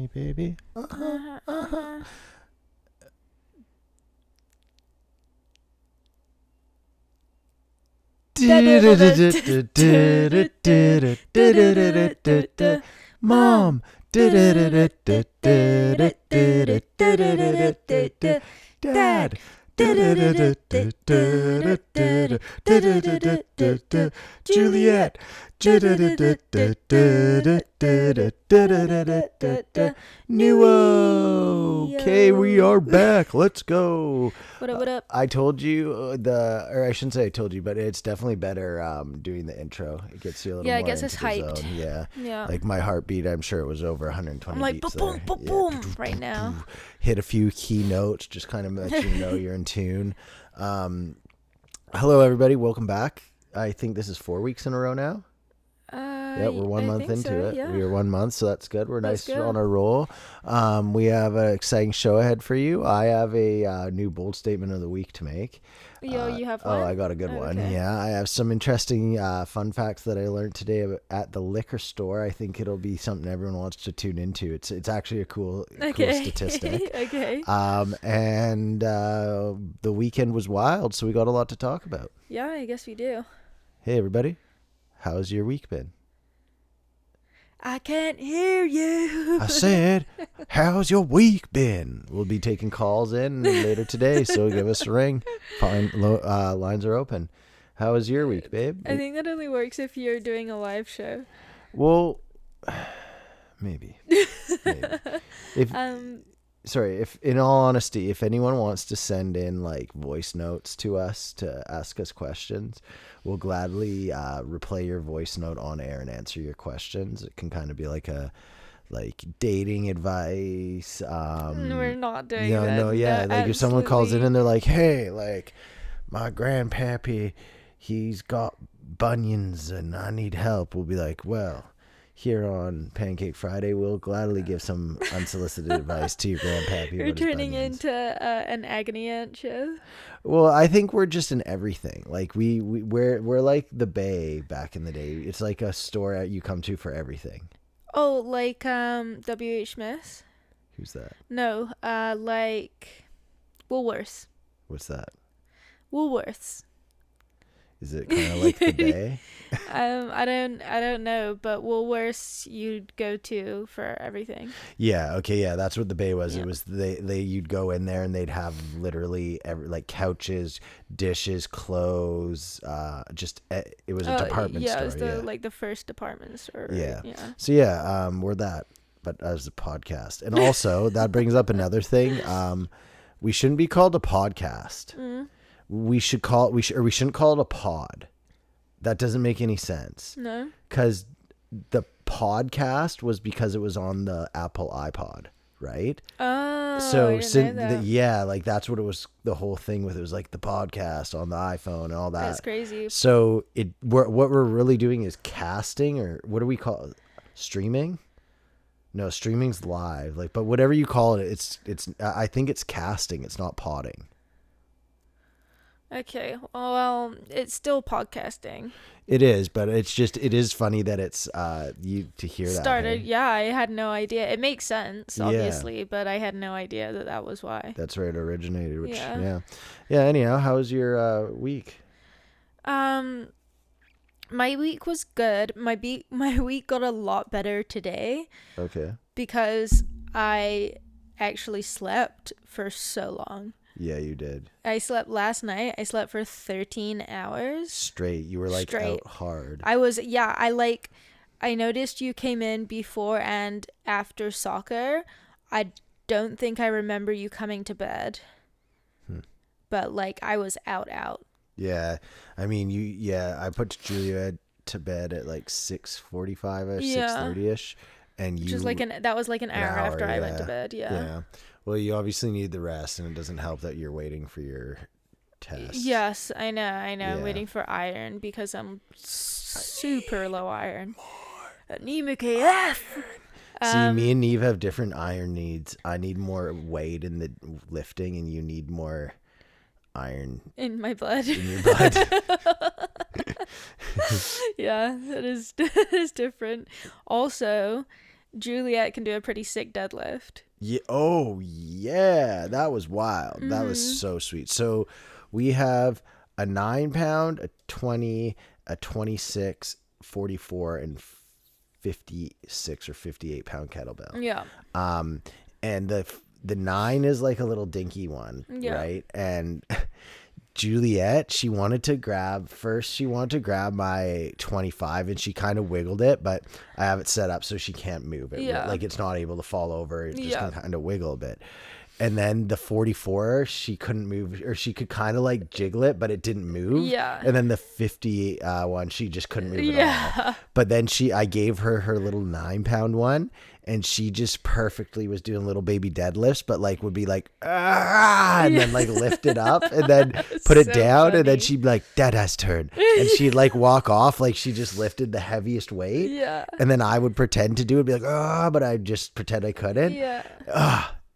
me, baby. Mom. Dad. Juliet. Newo. Okay, we are back. Let's go. What up? I told you or I shouldn't say I told you, but it's definitely better doing the intro. It gets you a little more Yeah, it gets us into the hyped. zone. Yeah. Yeah. Like my heartbeat, I'm sure it was over 120 I'm like, beats boom, there. boom, boom, boom, right now. Hit a few key notes, just kind of let you know you're in tune. Hello, everybody. Welcome back. I think this is 4 weeks in a row now. Yeah, we're 1 month into it. Yeah. We are 1 month, so that's good. We're That's nice good. on a roll. We have an exciting show ahead for you. I have a new bold statement of the week to make. You have one? Oh, I got a good one. Okay. Yeah, I have some interesting fun facts that I learned today at the liquor store. I think it'll be something everyone wants to tune into. It's actually a cool statistic. Okay. And the weekend was wild, so we got a lot to talk about. Yeah, I guess we do. Hey, everybody. How's your week been? I can't hear you. I said, how's your week been? We'll be taking calls in later today, so give us a ring. Lines are open. How was your week, babe? I think that only works if you're doing a live show. Well, maybe. If in all honesty, if anyone wants to send in like voice notes to us to ask us questions, we'll gladly replay your voice note on air and answer your questions. It can kind of be like dating advice. We're not doing that. No, yeah. No, like if someone calls in and they're like, hey, like my grandpappy, he's got bunions and I need help. We'll be like, well, here on PanCake Friday, we'll gladly give some unsolicited advice to your grandpappy. You're turning into an agony aunt show. Well, I think we're just in everything. Like we're like the Bay back in the day. It's like a store you come to for everything. Oh, like W.H. Smith? Who's that? No, like Woolworths. What's that? Woolworths. Is it kind of like the Bay? I don't know, but Woolworths you'd go to for everything. Yeah, okay, yeah, that's what the Bay was. Yeah. It was you'd go in there and they'd have literally like couches, dishes, clothes, it was a department store. Yeah, it was like the first department store. Yeah. Yeah. So yeah, we're that, but as a podcast. And also that brings up another thing. We shouldn't be called a podcast. Mm. We shouldn't call it a pod. That doesn't make any sense. No. Because the podcast was because it was on the Apple iPod, right? Oh, so I didn't know that. like that's what it was. The whole thing with it was like the podcast on the iPhone and all that. That's crazy. So what we're really doing is casting, or what do we call it? Streaming? No, streaming's live. Like, but whatever you call it, it's. I think it's casting. It's not podding. Okay, well, it's still podcasting. It is, but it is funny that it's you to hear that. Started, yeah, I had no idea. It makes sense, obviously, but I had no idea that was why. That's where it originated, which, Yeah. Anyhow, how was your week? My week was good. My week got a lot better today. Okay. Because I actually slept for so long. Yeah, you did. I slept last night. I slept for 13 hours. Straight. You were like out hard. I noticed you came in before and after soccer. I don't think I remember you coming to bed. But like I was out. Yeah. I mean, I put Julia to bed at like 6:45ish, 6:30ish. And that was like an hour after I went to bed. Yeah. Well, you obviously need the rest, and it doesn't help that you're waiting for your test. Yes, I know. Yeah. I'm waiting for iron because I'm super low iron. Anemic AF. See, me and Neve have different iron needs. I need more weight in the lifting, and you need more iron in my blood. In your blood. Yeah, that is different. Also, Juliet can do a pretty sick deadlift. Yeah. Oh, yeah. That was wild. That was so sweet. So we have a 9 pound, a 20, a 26, 44, and 56 or 58 pound kettlebell. Yeah. And the 9 is like a little dinky one, right? And Juliet, she wanted to grab my 25, and she kind of wiggled it, but I have it set up so she can't move it. Yeah. Like it's not able to fall over. It just can kind of wiggle a bit. And then the 44, she couldn't move, or she could kind of like jiggle it, but it didn't move. Yeah. And then the 50 one, she just couldn't move at all. But then I gave her little 9 pound one, and she just perfectly was doing little baby deadlifts, but like would be like, and then like lift it up and then put it down. Funny. And then she'd be like, Dada's turn. And she'd like walk off like she just lifted the heaviest weight. Yeah. And then I would pretend to do it, be like, but I'd just pretend I couldn't. Yeah.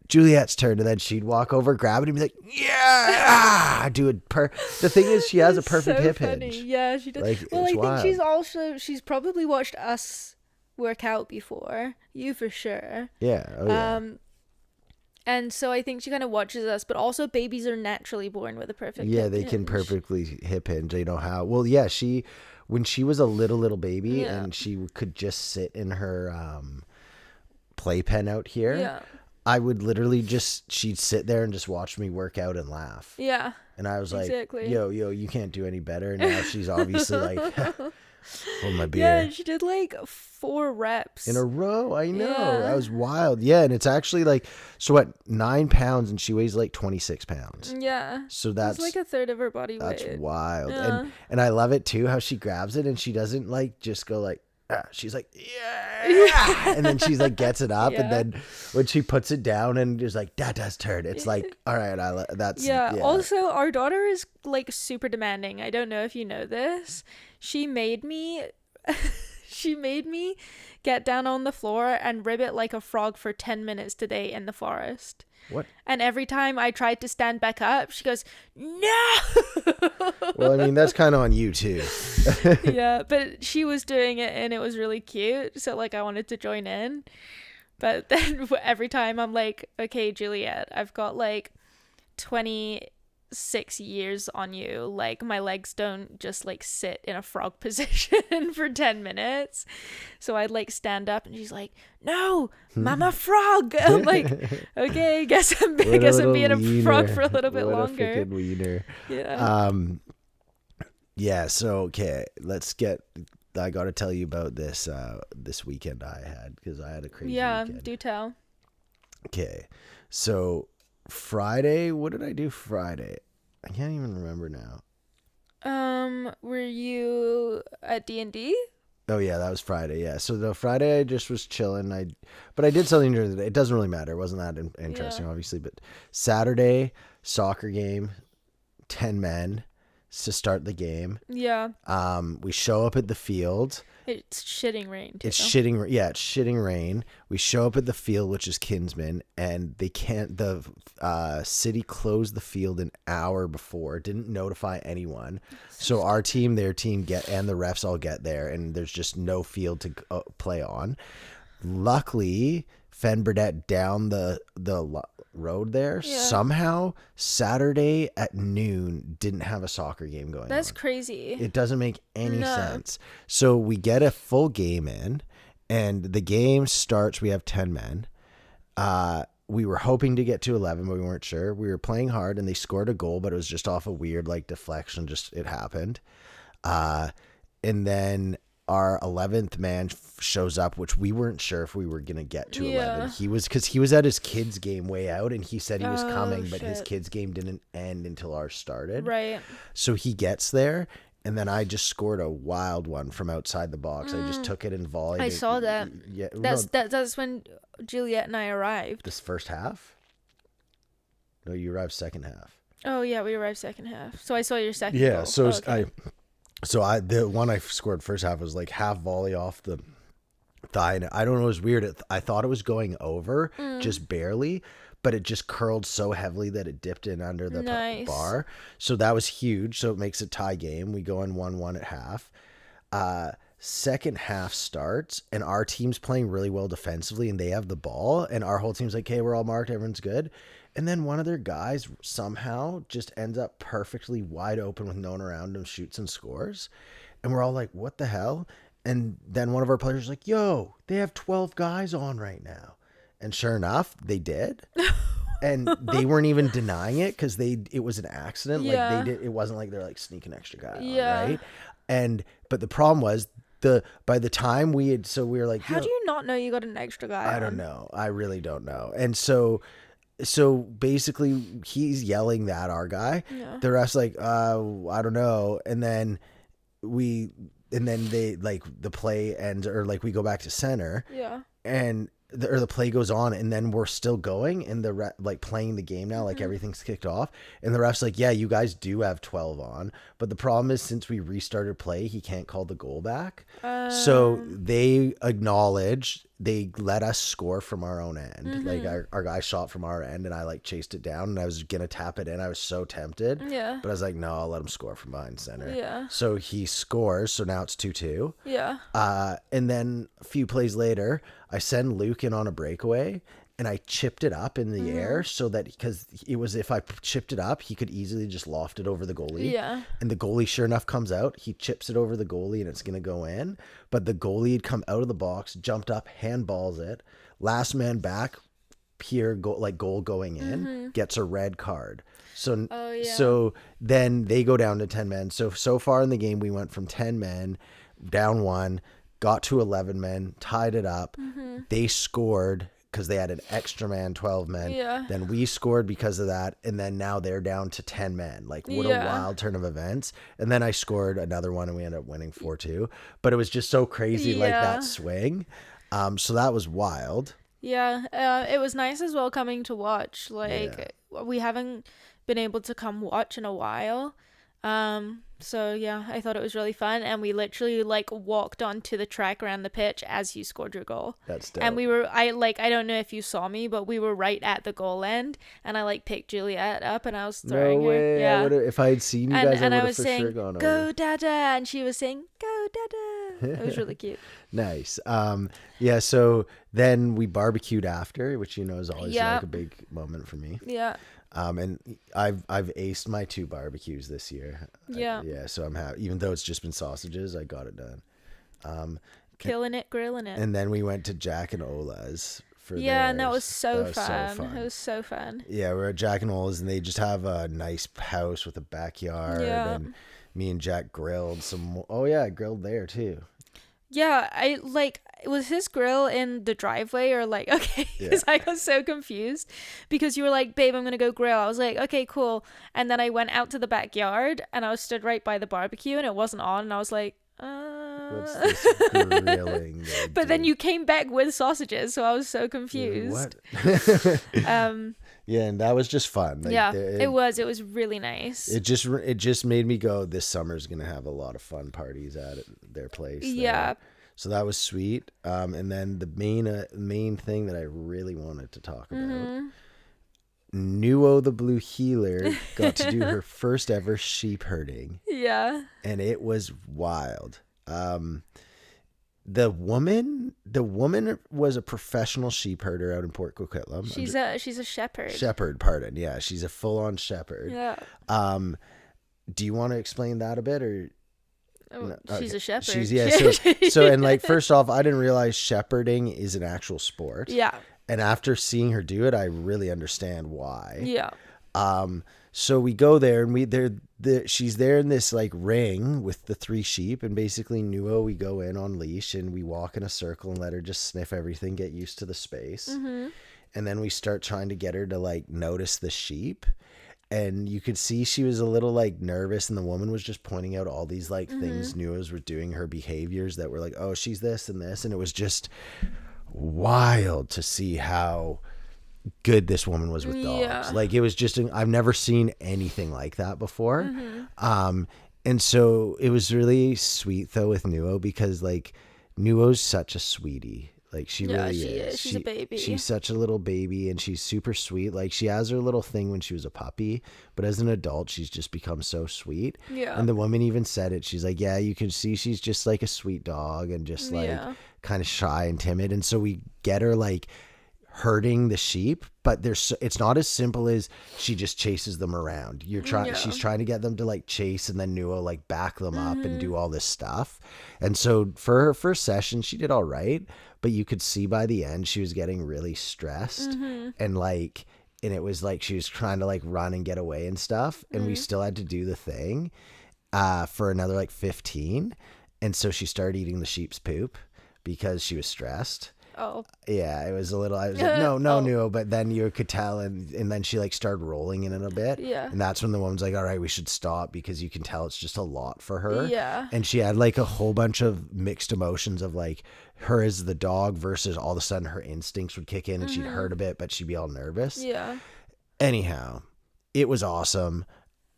Juliet's turn. And then she'd walk over, grab it, and be like, yeah, do it. The thing is, she has a perfect hip hinge. Yeah, she does. Like, well, I wild. think she's probably watched us work out before. You for sure. Yeah. Oh, yeah. And so I think she kind of watches us, but also babies are naturally born with a perfect hip they hinge. can perfectly hip hinge. They know how. Well, yeah, when she was a little baby and she could just sit in her playpen out here, I would literally she'd sit there and just watch me work out and laugh. Yeah. And I was like, yo, you can't do any better. And now she's obviously like, hold my beer. Yeah, she did like 4 reps. In a row. I know. Yeah. That was wild. Yeah. And it's actually like, so what, 9 pounds, and she weighs like 26 pounds. Yeah. So that's like a third of her body weight. That's wild. Yeah. And I love it too, how she grabs it and she doesn't like just go like, she's like, yeah. And then she's like, gets it up. And then when she puts it down and is like, Dada's turn, it's like, all right, that's. Yeah. Also, our daughter is like super demanding. I don't know if you know this. She made me get down on the floor and ribbit like a frog for 10 minutes today in the forest. What? And every time I tried to stand back up, she goes, no. Well, I mean, that's kind of on you too. Yeah, but she was doing it and it was really cute. So like I wanted to join in. But then every time I'm like, okay, Juliet, I've got like 26 years on you. Like my legs don't just like sit in a frog position for 10 minutes. So I'd like stand up and she's like, no, mama frog. I'm like, okay, guess I'm being a frog for a little bit longer. A freaking wiener. Yeah. Yeah. So, okay, I got to tell you about this weekend I had, because I had a crazy weekend. Yeah, do tell. Okay. So Friday, what did I do Friday? I can't even remember now. Were you at D&D? Oh yeah, that was Friday. Yeah. So the Friday I just was chilling. But I did something during the day. It doesn't really matter. It wasn't that interesting, obviously. But Saturday, soccer game, 10 men to start the game. Yeah. We show up at the field. It's shitting rain too. It's shitting rain. We show up at the field, which is Kinsman, and the city closed the field an hour before, didn't notify anyone. So our team, their team and the refs all get there, and there's just no field to play on. Luckily, Fen Burdette down the road there, somehow Saturday at noon didn't have a soccer game going on. That's crazy. It doesn't make any sense. So we get a full game in, and the game starts, we have 10 men. We were hoping to get to 11, but we weren't sure. We were playing hard, and they scored a goal, but it was just off a weird like deflection. Just it happened. And then our 11th man shows up, which we weren't sure if we were going to get to 11. He was at his kids game way out, and he said he was coming, but his kids game didn't end until ours started. Right. So he gets there, and then I just scored a wild one from outside the box. I just took it in volley. I saw that. Yeah. That's when Juliet and I arrived. This first half? No, you arrived second half. Oh yeah, we arrived second half. So I saw your second Yeah, goal. so the one I scored first half was like half volley off the thigh, and I don't know, it was weird. I thought it was going over just barely, but it just curled so heavily that it dipped in under the bar. So that was huge. So it makes a tie game. We go in 1-1 at half. second half starts and our team's playing really well defensively and they have the ball and our whole team's like, hey, we're all marked, everyone's good. And then one of their guys somehow just ends up perfectly wide open with no one around him, shoots and scores. And we're all like, what the hell? And then one of our players was like, yo, they have 12 guys on right now. And sure enough, they did. And they weren't even denying it because it was an accident. Yeah. Like it wasn't like they're like sneaking extra guy Yeah. on, right? But the problem was by the time we were like, how do you not know you got an extra guy I don't know. I really don't know. And so basically he's yelling at our guy. Yeah. The rest like, I don't know. And then they like the play ends or like we go back to center. Yeah. And the play goes on and then we're still going and like playing the game now, like everything's kicked off and the ref's like, yeah, you guys do have 12 on, but the problem is since we restarted play, he can't call the goal back. So they they let us score from our own end. Like our guy shot from our end and I like chased it down and I was gonna tap it in. I was so tempted, but I was like, no, I'll let him score from behind center. So he scores, so now it's 2-2. And then a few plays later I send Luke in on a breakaway and I chipped it up in the air so that because it was if I chipped it up, he could easily just loft it over the goalie. And the goalie, sure enough, comes out. He chips it over the goalie and it's going to go in. But the goalie had come out of the box, jumped up, handballs it. Last man back, pure goal going in, gets a red card. So then they go down to 10 men. So far in the game, we went from 10 men down 1. Got to 11 men, tied it up. They scored because they had an extra man, 12 men. Then we scored because of that. And then now they're down to 10 men. Like, what a wild turn of events. And then I scored another one and we ended up winning 4-2. But it was just so crazy, like that swing. So that was wild. It was nice as well coming to watch. Like, we haven't been able to come watch in a while. So yeah, I thought it was really fun, and we literally like walked onto the track around the pitch as you scored your goal. That's dope. And I don't know if you saw me, but we were right at the goal end, and I like picked Juliet up and I was throwing her. Yeah. If I had seen you guys, I would have for saying, sure gone over. Go Dada, and she was saying, Go Dada. It was really cute. Nice. So then we barbecued after, which is always like a big moment for me. And I've aced my 2 barbecues this year. So I'm happy. Even though it's just been sausages, I got it done. Killing it, grilling it. And then we went to Jack and Ola's for and that was so fun. It was so fun. Yeah, we're at Jack and Ola's, and they just have a nice house with a backyard. And me and Jack grilled some. Oh yeah, I grilled there too. Yeah, I like. Was his grill in the driveway or like, okay, because I got so confused because you were like, babe, I'm going to go grill. I was like, okay, cool. And then I went out to the backyard and I was stood right by the barbecue and it wasn't on. And I was like, what's this grilling? But then you came back with sausages. So I was so confused. What? And that was just fun. Like, it was really nice. It just made me go, this summer's going to have a lot of fun parties at their place. There. So that was sweet. And then the main thing that I really wanted to talk about, Newo the Blue Healer got to do her first ever sheep herding. And it was wild. The woman was a professional sheep herder out in Port Coquitlam. She's a shepherd. Shepherd, pardon. Yeah, she's a full-on shepherd. Do you want to explain that a bit or? No, she's a shepherd. First off, I didn't realize shepherding is an actual sport. And after seeing her do it, I really understand why. So we go there and she's there in this like ring with the 3 sheep, and basically Newo, we go in on leash and we walk in a circle and let her just sniff everything, get used to the space. And then we start trying to get her to like notice the sheep. And you could see she was a little like nervous, and the woman was just pointing out all these like things Newo's were doing, her behaviors that were like, oh, she's this and this. And it was just wild to see how good this woman was with dogs. Like it was just, I've never seen anything like that before. And so it was really sweet though with Newo, because like Newo's such a sweetie. Like she Yeah, really she is. is. She's a baby. She's such a little baby, and she's super sweet. Like she has her little thing when she was a puppy, but as an adult, she's just become so sweet. Yeah. And the woman even said it. She's like, yeah, you can see she's just like a sweet dog and just like Yeah. kind of shy and timid. And so we get her like herding the sheep, but it's not as simple as she just chases them around. She's trying to get them to like chase, and then Nuo like back them up and do all this stuff. And so for her first session, she did all right, but you could see by the end she was getting really stressed and it was like she was trying to like run and get away and stuff, and we still had to do the thing for another like 15. And so she started eating the sheep's poop because she was stressed. Oh. Yeah, it was a little, I was like, no, but then you could tell, and then she like started rolling in it a bit. Yeah. And that's when the woman's like, all right, we should stop, because you can tell it's just a lot for her. Yeah. And she had like a whole bunch of mixed emotions of like her as the dog versus all of a sudden her instincts would kick in and she'd hurt a bit, but she'd be all nervous. Yeah. Anyhow, it was awesome.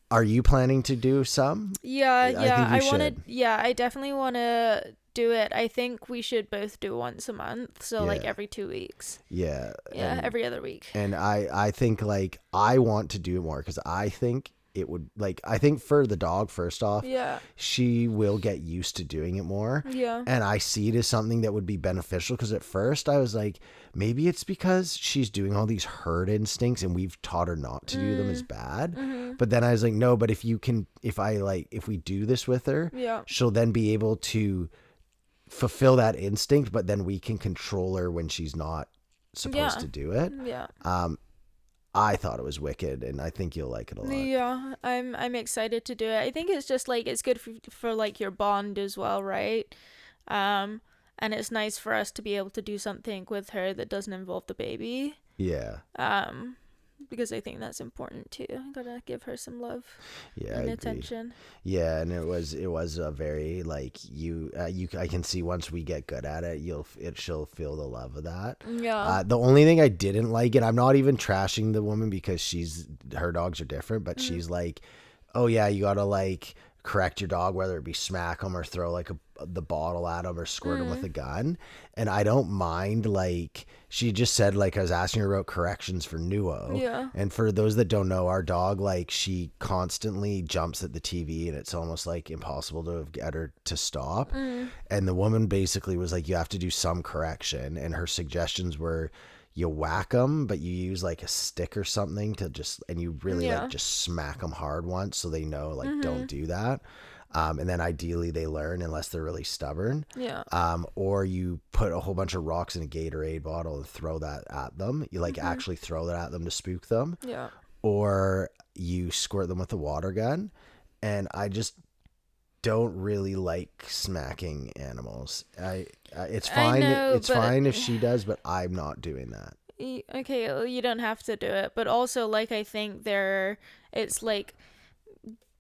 Are you planning to do some? Yeah, I definitely want to do it. I think we should both do once a month, so like every 2 weeks. Yeah. Every other week. And I think like I want to do it more, because I think it would, like, I think for the dog, first off, she will get used to doing it more. Yeah. And I see it as something that would be beneficial, because at first I was like, maybe it's because she's doing all these herd instincts and we've taught her not to do them as bad. But then I was like, no, but if we do this with her, she'll then be able to fulfill that instinct, but then we can control her when she's not supposed to do it. Yeah. I thought it was wicked, and I think you'll like it a lot. Yeah, I'm excited to do it. I think it's just like it's good for like your bond as well, right? And it's nice for us to be able to do something with her that doesn't involve the baby. Yeah. Because I think that's important too. I gotta give her some love and attention. Yeah, and it was a very like I can see once we get good at it, she'll feel the love of that. Yeah. The only thing I didn't like, and I'm not even trashing the woman because her dogs are different, but she's like, oh yeah, you gotta like correct your dog, whether it be smack them or throw like the bottle at them or squirt them with a gun. And I don't mind, like she just said, like I was asking her about corrections for Nuo. Yeah. And for those that don't know, our dog, like she constantly jumps at the TV and it's almost like impossible to get her to stop. And the woman basically was like, you have to do some correction. And her suggestions were, you whack them, but you use like a stick or something and you really like just smack them hard once so they know like don't do that. And then ideally they learn, unless they're really stubborn. Yeah. Or you put a whole bunch of rocks in a Gatorade bottle and throw that at them. You like actually throw that at them to spook them. Yeah. Or you squirt them with a water gun. And I just don't really like smacking animals. It's fine. It's fine if she does, but I'm not doing that. Okay, well, you don't have to do it, but also like I think it's like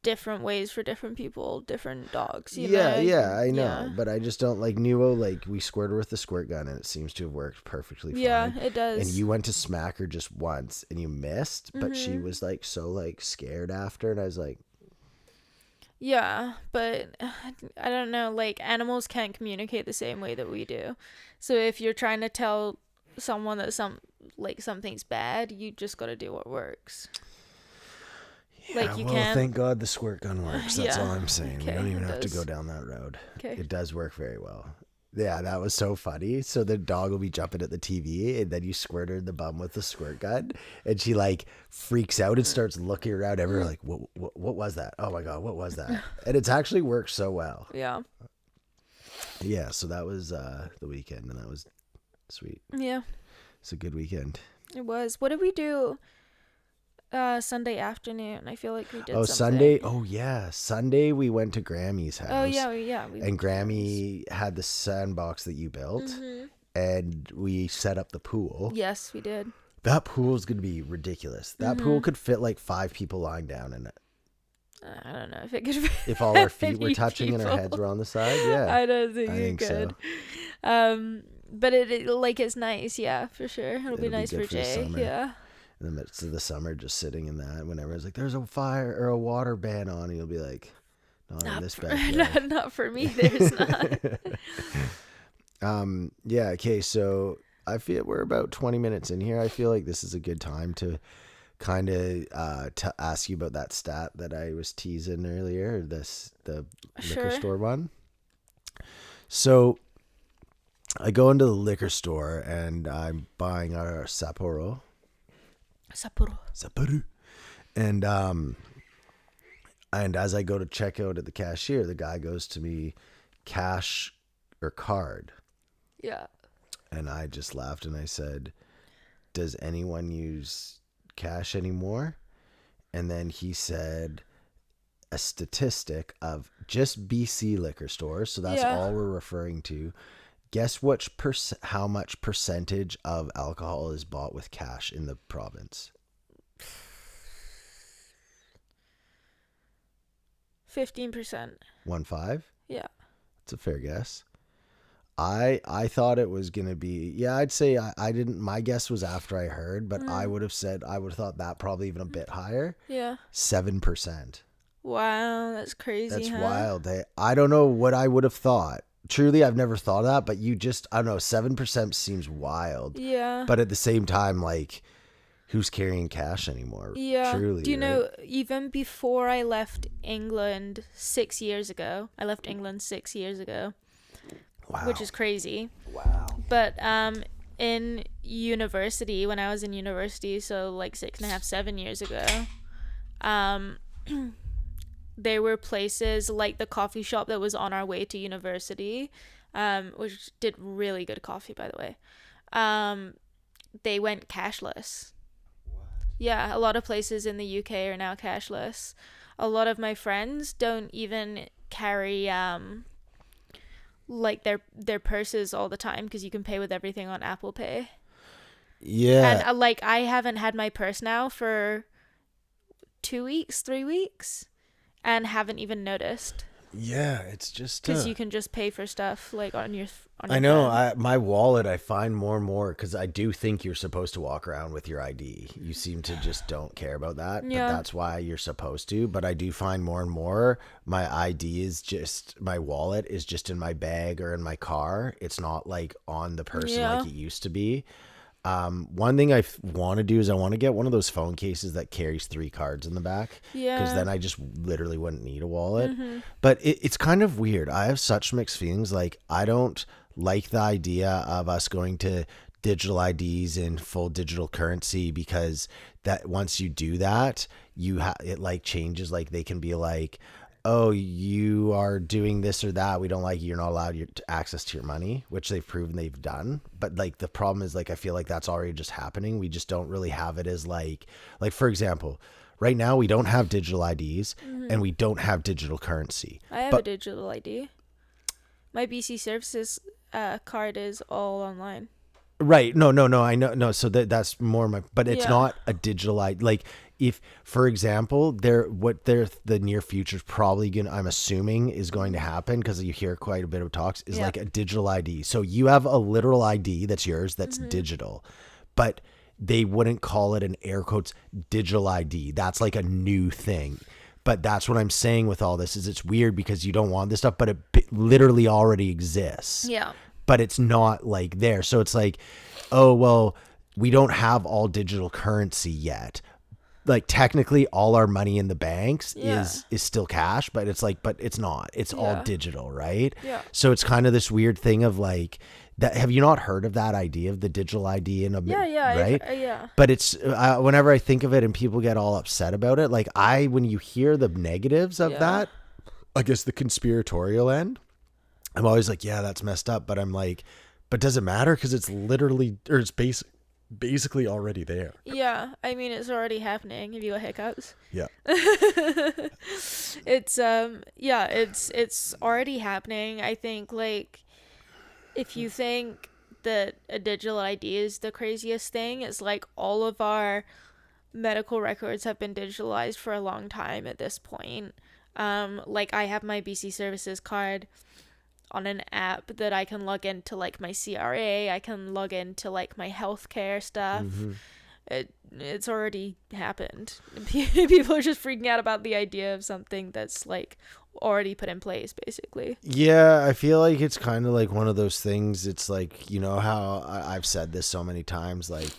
different ways for different people, different dogs. You know? I know, but I just don't like Nuo. Like we squirt her with the squirt gun, and it seems to have worked perfectly fine. Yeah, it does. And you went to smack her just once, and you missed, but she was like so like scared after, and I was like. Yeah, but I don't know, like animals can't communicate the same way that we do. So if you're trying to tell someone that something's bad, you just got to do what works. Yeah, like thank God the squirt gun works. That's all I'm saying. Okay, we don't even have to go down that road. Okay. It does work very well. Yeah, that was so funny. So the dog will be jumping at the TV, and then you squirt her in the bum with the squirt gun, and she like freaks out and starts looking around everywhere like, what was that? Oh my God, what was that? And it's actually worked so well. Yeah. Yeah, so that was the weekend, and that was sweet. Yeah. It's a good weekend. It was. What did we do Sunday afternoon? I feel like we did Sunday. Oh yeah, Sunday we went to Grammy's house. Oh yeah. And Grammy had the sandbox that you built, and we set up the pool. Yes, we did. That pool is gonna be ridiculous. That pool could fit like 5 people lying down in it. I don't know if it could fit. If all our feet were touching and our heads were on the side, yeah. I don't think it could. So. But it like it's nice, yeah, for sure. It'll be nice for Jay. Yeah. In the midst of the summer, just sitting in that, when everyone's like, there's a fire or a water ban on, and you'll be like, not in this backyard. Not for me, there's not. Yeah. Okay. So I feel we're about 20 minutes in here. I feel like this is a good time to kind of to ask you about that stat that I was teasing earlier. The liquor Sure. store one. So I go into the liquor store and I'm buying our Sapporo. Sapporo, and as I go to check out at the cashier, the guy goes to me, cash or card, Yeah. and I just laughed and I said, "Does anyone use cash anymore?" And then he said a statistic of just BC liquor stores, so that's Yeah. all we're referring to. Guess how much percentage of alcohol is bought with cash in the province? 15%. 1.5. Yeah. It's a fair guess. I thought it was gonna be, yeah, I'd say I didn't, my guess was after I heard, but I would have said I would have thought that probably even a bit higher. Yeah. 7%. Wow, that's crazy, That's huh? wild. I don't know what I would have thought. Truly, I've never thought of that, but you just, I don't know, 7% seems wild. Yeah. But at the same time, like, who's carrying cash anymore? Yeah. Truly, Do you right? know, even before I left England 6 years ago, I left England 6 years ago, Wow. which is crazy. Wow. But in university, when I was in university, so like 6.5, 7 years ago, um, there were places like the coffee shop that was on our way to university, which did really good coffee, by the way. They went cashless. Yeah, a lot of places in the UK are now cashless. A lot of my friends don't even carry like their purses all the time because you can pay with everything on Apple Pay. Yeah. And like I haven't had my purse now for 2 weeks, 3 weeks, and haven't even noticed Yeah, it's just because you can just pay for stuff like on your I know. phone. My wallet, I find more and more because I do think you're supposed to walk around with your ID. You seem to just don't care about that, but Yeah. that's why you're supposed to. But I do find more and more my ID is just my wallet is just in my bag or in my car. It's not like on the person Yeah. like it used to be. One thing I want to do is I want to get one of those phone cases that carries 3 cards in the back. Yeah. Because then I just literally wouldn't need a wallet. But it's kind of weird. I have such mixed feelings. Like, I don't like the idea of us going to digital IDs in full digital currency because that once you do that, it like changes. Like, they can be like, oh, you are doing this or that. We don't like you. You're not allowed your access to your money, which they've proven they've done. But like the problem is like I feel like that's already just happening. We just don't really have it as like for example, right now we don't have digital IDs and we don't have digital currency. I have But a digital ID. My BC Services card is all online. right, no, I know, no. So that's more my, but it's Yeah. not a digital ID. Like if, for example, the near future is probably gonna, I'm assuming is going to happen because you hear quite a bit of talks is Yeah. like a digital ID. So you have a literal ID that's yours that's digital, but they wouldn't call it an air quotes digital ID. That's like a new thing. But that's what I'm saying with all this is it's weird because you don't want this stuff, but it literally already exists. Yeah. But it's not like there. So it's like, oh, well, we don't have all digital currency yet. Like technically all our money in the banks Yeah. is still cash, but it's like, but it's not. It's all Yeah. digital, right? Yeah. So it's kind of this weird thing of like that. Have you not heard of that idea of the digital ID in a Yeah. right? Yeah. But it's whenever I think of it and people get all upset about it, like when you hear the negatives of Yeah. that, I guess the conspiratorial end, I'm always like, yeah, that's messed up. But I'm like, but does it matter? Because it's literally, or it's basically already there. Yeah. I mean, it's already happening. Have you got hiccups? Yeah. It's already happening. I think like if you think that a digital ID is the craziest thing, it's like all of our medical records have been digitalized for a long time at this point. Like I have my BC Services card on an app that I can log into like my CRA, I can log into like my healthcare stuff. it's already happened. People are just freaking out about the idea of something that's like already put in place, basically. Yeah, I feel like it's kind of like one of those things. It's like, you know how I've said this so many times, like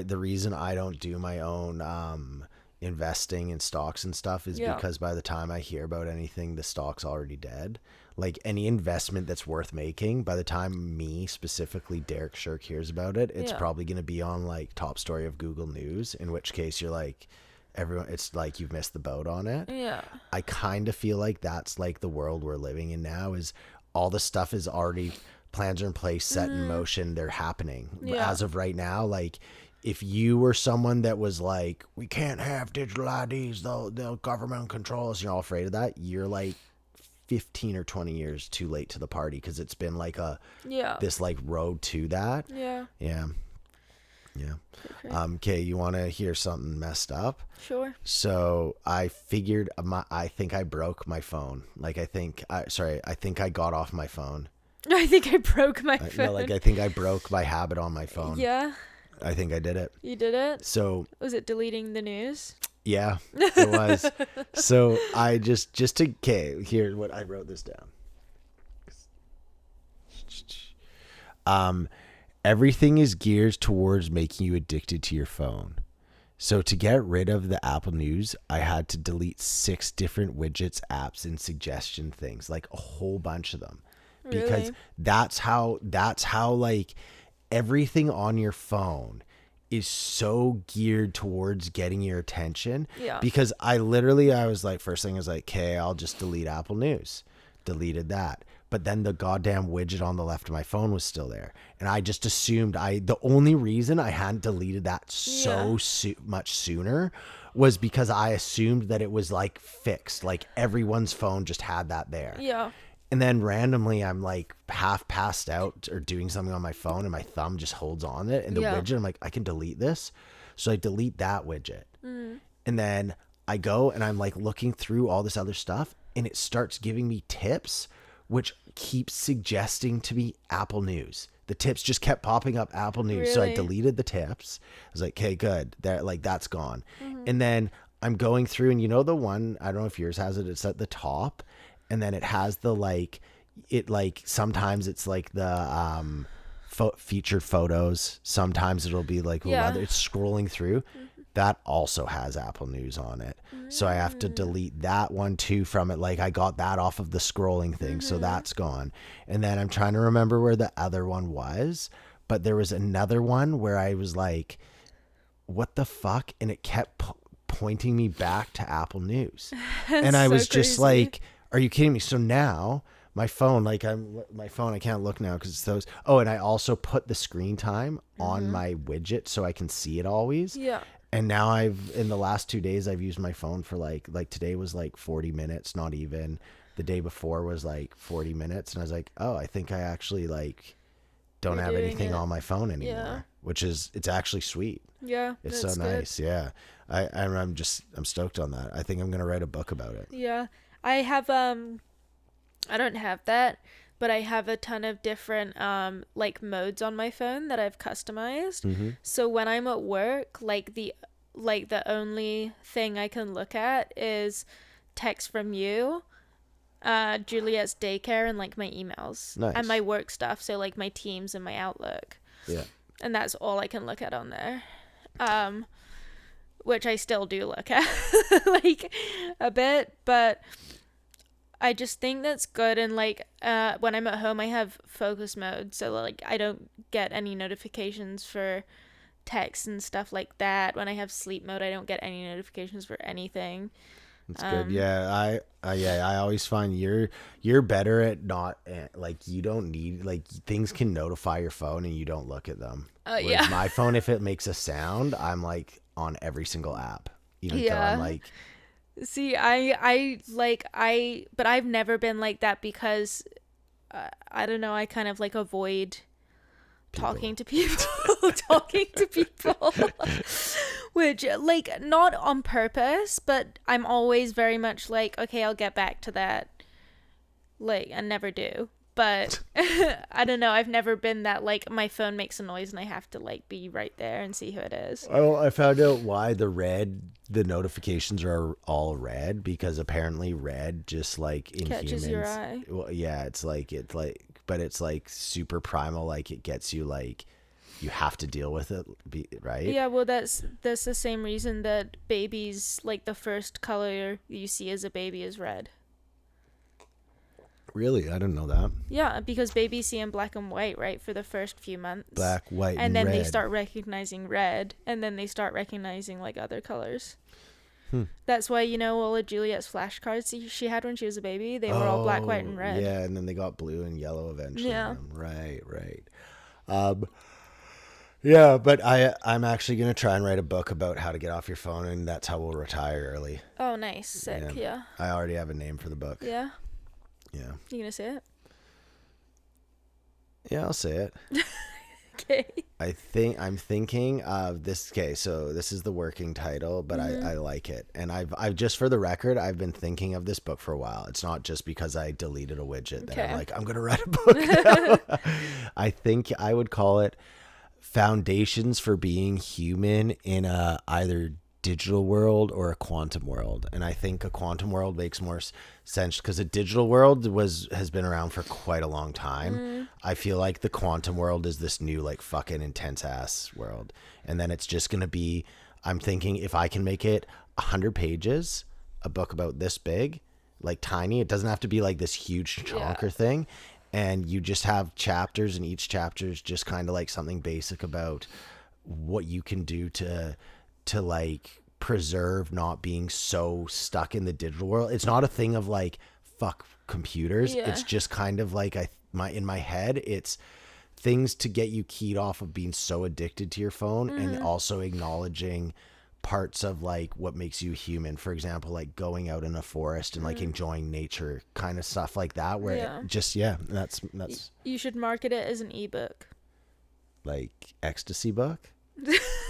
the reason I don't do my own investing in stocks and stuff is because by the time I hear about anything, the stock's already dead. Like any investment that's worth making, by the time me specifically, Derek Shirk, hears about it, it's probably going to be on like top story of Google News, in which case you're like, everyone, it's like you've missed the boat on it. Yeah. I kind of feel like that's like the world we're living in now, is all the stuff is already, plans are in place, set in motion, they're happening. As of right now, like if you were someone that was like, we can't have digital IDs, the government control us, you're all afraid of that, you're like 15 or 20 years too late to the party, because it's been like this like road to that. Yeah. Okay, you want to hear something messed up? Sure. So I figured I think I broke my phone. Like I think I got off my phone. I think I broke my phone. No, like I think I broke my habit on my phone. Yeah. I think I did it. You did it? So was it deleting the news? Yeah, it was. So I just okay, here what I wrote this down. Everything is geared towards making you addicted to your phone. So to get rid of the Apple News, I had to delete 6 different widgets, apps, and suggestion things, like a whole bunch of them. Really? Because that's how like everything on your phone is so geared towards getting your attention. Yeah. Because I was like, first thing I was like, okay, I'll just delete Apple News. Deleted that. But then the goddamn widget on the left of my phone was still there. And I just assumed the only reason I hadn't deleted that much sooner was because I assumed that it was like fixed. Like everyone's phone just had that there. Yeah. And then randomly I'm like half passed out or doing something on my phone and my thumb just holds on it. And the widget, I'm like, I can delete this. So I delete that widget. And then I go and I'm like looking through all this other stuff and it starts giving me tips, which keeps suggesting to me Apple News. The tips just kept popping up Apple News. Really? So I deleted the tips. I was like, okay, good. That's gone. And then I'm going through and you know the one, I don't know if yours has it, it's at the top. And then it has the sometimes it's like the featured photos. Sometimes it'll be like whether it's scrolling through. That also has Apple News on it. So I have to delete that one too from it. Like I got that off of the scrolling thing. So that's gone. And then I'm trying to remember where the other one was. But there was another one where I was like, what the fuck? And it kept pointing me back to Apple News. And I was just like, are you kidding me? So now my phone, I can't look now because it's those. Oh, and I also put the screen time on my widget so I can see it always. Yeah. And now in the last 2 days, I've used my phone for like today was like 40 minutes, not even. The day before was like 40 minutes. And I was like, oh, I think I actually like don't have anything on my phone anymore, which it's actually sweet. Yeah. It's so nice. Good. Yeah. I'm stoked on that. I think I'm going to write a book about it. Yeah. I have, I don't have that, but I have a ton of different, like modes on my phone that I've customized. So when I'm at work, the only thing I can look at is text from you, Juliet's daycare, and like my emails and my work stuff. So like my Teams and my Outlook. Yeah. And that's all I can look at on there. Which I still do look at like a bit, but I just think that's good. And like when I'm at home, I have focus mode, so like I don't get any notifications for text and stuff like that. When I have sleep mode, I don't get any notifications for anything. That's good. Yeah, I always find you're better at not like you don't need like things can notify your phone and you don't look at them. Whereas my phone, if it makes a sound, I'm like on every single app. Even though I'm like. See, but I've never been like that because I don't know. I kind of like avoid talking to people, which like not on purpose, but I'm always very much like, okay, I'll get back to that. Like, I never do. but I don't know. I've never been that, like, my phone makes a noise and I have to, like, be right there and see who it is. Oh, I found out why the notifications are all red, because apparently red just like in Catches humans. your eye. Well, yeah, but it's like super primal. Like it gets you like you have to deal with it, right? Yeah, well, that's the same reason that babies, like, the first color you see as a baby is red. Really, I didn't know that. Yeah, because babies see in black and white, right, for the first few months. Black, white, and then red. they start recognizing red, and then they start recognizing, like, other colors. That's why, all of Juliet's flashcards she had when she was a baby, they were all black, white, and red. Yeah, and then they got blue and yellow eventually. Yeah. Right. Yeah, but I'm actually going to try and write a book about how to get off your phone, and that's how we'll retire early. Oh, nice. Sick, yeah. I already have a name for the book. Yeah? Yeah. You gonna say it? Yeah, I'll say it. Okay. I'm thinking of this. Okay, so this is the working title, but I like it. And I've just for the record, I've been thinking of this book for a while. It's not just because I deleted a widget that I'm like, I'm going to write a book now. I think I would call it Foundations for Being Human in a either digital world or a quantum world. And I think a quantum world makes more sense because a digital world has been around for quite a long time. I feel like the quantum world is this new like fucking intense ass world, and then it's just gonna be, I'm thinking if I can make it 100 pages, a book about this big, like tiny, it doesn't have to be like this huge chonker thing, and you just have chapters, and each chapter is just kind of like something basic about what you can do to like preserve not being so stuck in the digital world. It's not a thing of like fuck computers. It's just kind of like in my head, it's things to get you keyed off of being so addicted to your phone, and also acknowledging parts of like what makes you human. For example, like going out in a forest and like enjoying nature, kind of stuff like that, where that's you should market it as an ebook, like ecstasy book.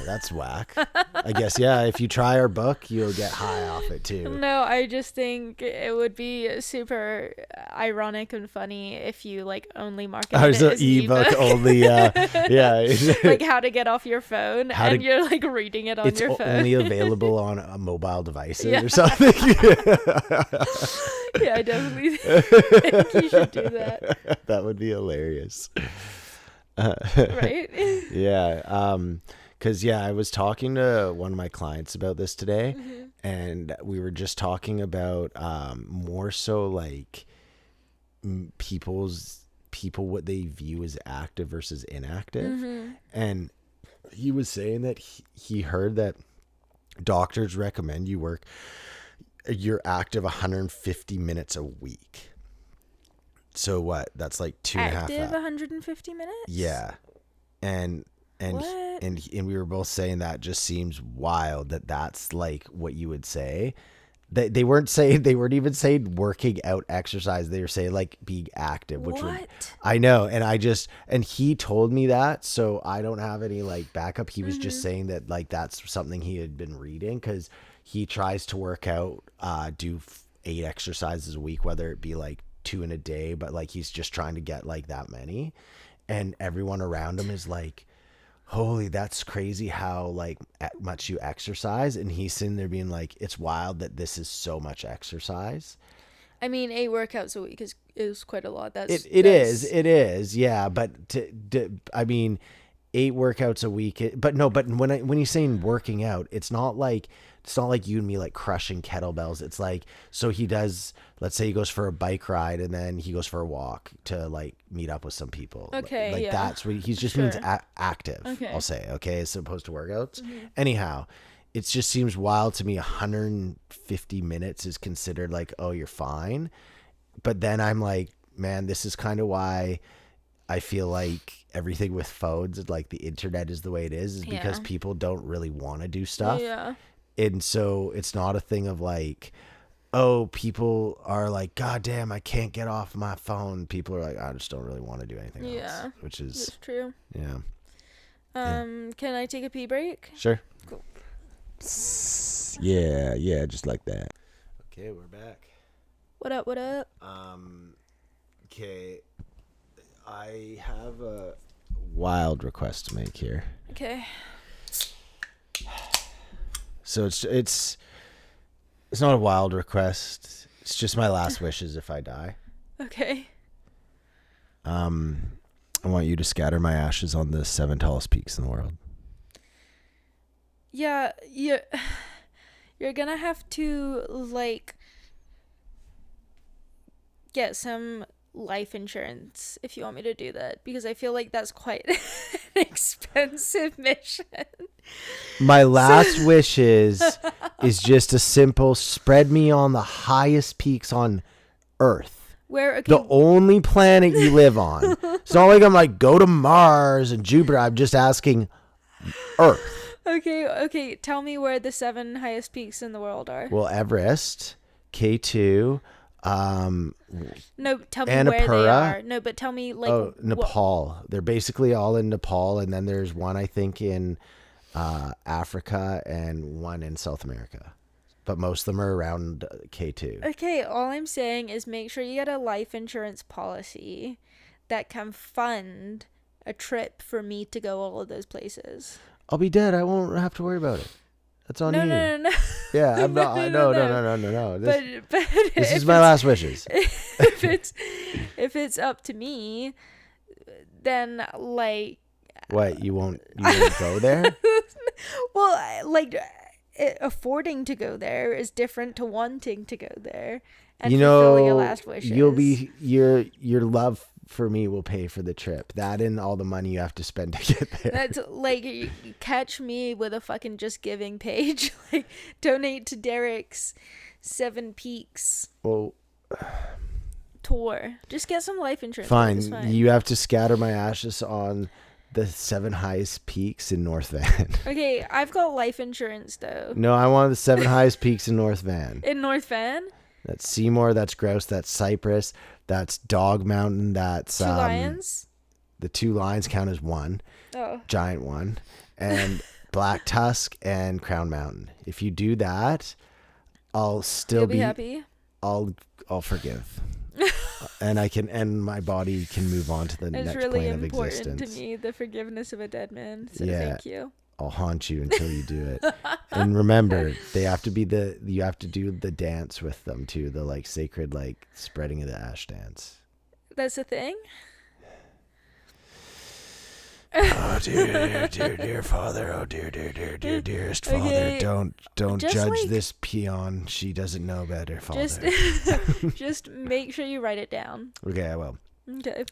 That's whack. I guess, yeah, if you try our book, you'll get high off it too. No, I just think it would be super ironic and funny if you like only marketed it as an ebook only. Yeah. Like how to get off your phone, and you're like reading it on your phone. It's only available on mobile devices or something. Yeah, I definitely think you should do that. That would be hilarious. Right? Yeah. Because, I was talking to one of my clients about this today, and we were just talking about more so like people what they view as active versus inactive. And he was saying that he heard that doctors recommend you're active 150 minutes a week. So what? That's like 2.5 hours. Active 150 minutes? Yeah. And we were both saying that just seems wild that's like what you would say. They weren't even saying working out exercise. They were saying like being active, which I know. And he told me that, so I don't have any like backup. He was just saying that like that's something he had been reading, because he tries to work out, do 8 exercises a week, whether it be like 2 in a day, but like he's just trying to get like that many. And everyone around him is like, holy, that's crazy how like much you exercise. And he's sitting there being like, it's wild that this is so much exercise. I mean, 8 workouts a week is quite a lot. It is. Yeah. But I mean, 8 workouts a week, but when he's saying working out, it's not like you and me like crushing kettlebells. It's like, so he does, let's say he goes for a bike ride and then he goes for a walk to like meet up with some people. Okay. Like that's what he's just means active. Okay. I'll say, okay, as opposed to workouts. Anyhow, it just seems wild to me. 150 minutes is considered like, oh, you're fine. But then I'm like, man, this is kind of why I feel like everything with phones, like the internet is the way it is because people don't really want to do stuff. Yeah. And so it's not a thing of like, oh, people are like, God damn, I can't get off my phone. People are like, I just don't really want to do anything else. Which is that's true. Yeah. Can I take a pee break? Sure. Cool. Yeah, just like that. Okay, we're back. What up? Okay. I have a wild request to make here. Okay. So it's not a wild request. It's just my last wishes if I die. Okay. I want you to scatter my ashes on the 7 tallest peaks in the world. Yeah, you're gonna have to, like, get some life insurance if you want me to do that, because I feel like that's quite an expensive mission. My last wishes is just a simple spread me on the highest peaks on Earth. Where, okay, The only planet you live on. It's not like I'm like, go to Mars and Jupiter. I'm just asking Earth. okay, tell me where the 7 highest peaks in the world are. Well, Everest, K2, No, tell me Annapurna. where they are. No, but tell me, like, Nepal. They're basically all in Nepal, and then there's one I think in Africa and one in South America, but most of them are around K2. Okay, all I'm saying is make sure you get a life insurance policy that can fund a trip for me to go all of those places. I'll be dead. I won't have to worry about it. That's on you. No. Yeah, I'm not. No. But This is my last wishes. if it's up to me, then, like, What, you won't go there? well, like, affording to go there is different to wanting to go there and You fulfill your know, last wishes. you'll be your love for me will pay for the trip. That and all the money you have to spend to get there. That's like, you catch me with a fucking Just Giving page. Like, donate to Derek's 7 Peaks Well, tour. Just get some life insurance. fine. It's fine. You have to scatter my ashes on the 7 highest peaks in North Van. Okay, I've got life insurance though. No, I want the 7 highest peaks in North Van. In North Van? That's Seymour, that's Grouse, that's Cypress, that's Dog Mountain, that's 2 lions? the 2 lions count as one, Oh. giant one, and Black Tusk and Crown Mountain. If you do that, I'll still You'll be happy? I'll forgive. and my body can move on to the It's next really plane of important existence. to me, the forgiveness of a dead man. So Yeah. thank you. I'll haunt you until you do it. And remember, you have to do the dance with them too, the like sacred like spreading of the ash dance. That's the thing? Oh dear Father, oh dear dearest Father, Okay, don't just judge like- this peon. She doesn't know better, Father. Just make sure you write it down. Okay, I will. Okay.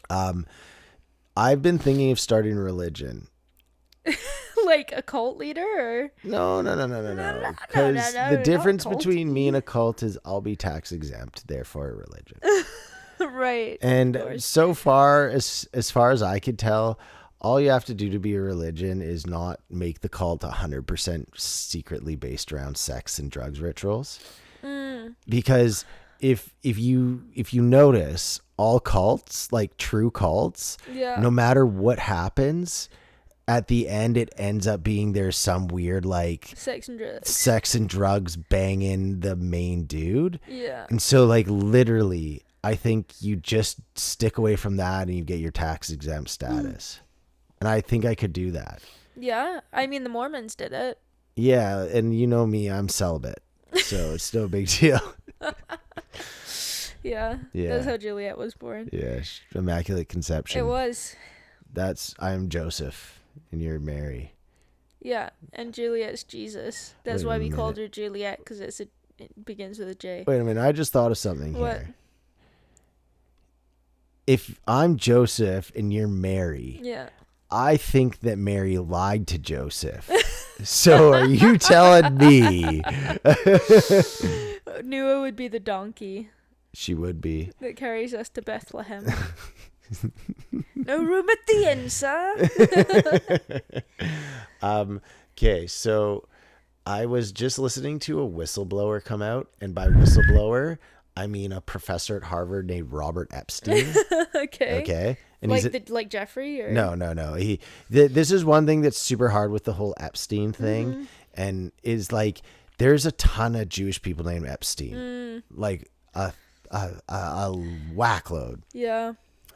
I've been thinking of starting a religion. Like a cult leader or? No. no, Because no, the not difference culty. between me and a cult is I'll be tax exempt, therefore a religion. Right. And of course. so far, as far as I could tell, all you have to do to be a religion is not make the cult 100% secretly based around sex and drugs rituals. Because if you notice, all cults, like true cults, Yeah. no matter what happens, at the end it ends up being there's some weird like Sex and drugs. sex and drugs banging the main dude. Yeah. And so like literally, I think you just stick away from that and you get your tax exempt status. And I think I could do that. Yeah. I mean, the Mormons did it. Yeah, and you know me, I'm celibate. So it's no big deal. Yeah. Yeah. That's how Juliet was born. Yeah, immaculate conception. It was. I'm Joseph and you're Mary. Yeah. And Juliet's Jesus. That's Wait why a we called minute. her Juliet, because it begins with a J. Wait a minute, I just thought of something What? here. If I'm Joseph and you're Mary, Yeah. I think that Mary lied to Joseph. So are you telling me Newo would be the donkey she would be? that carries us to Bethlehem. No room at the inn, sir. Okay, so I was just listening to a whistleblower come out, and by whistleblower, I mean a professor at Harvard named Robert Epstein. Okay. Okay, and Like like Jeffrey or no. This is one thing that's super hard with the whole Epstein thing, and is like there's a ton of Jewish people named Epstein, like a whack load. Yeah.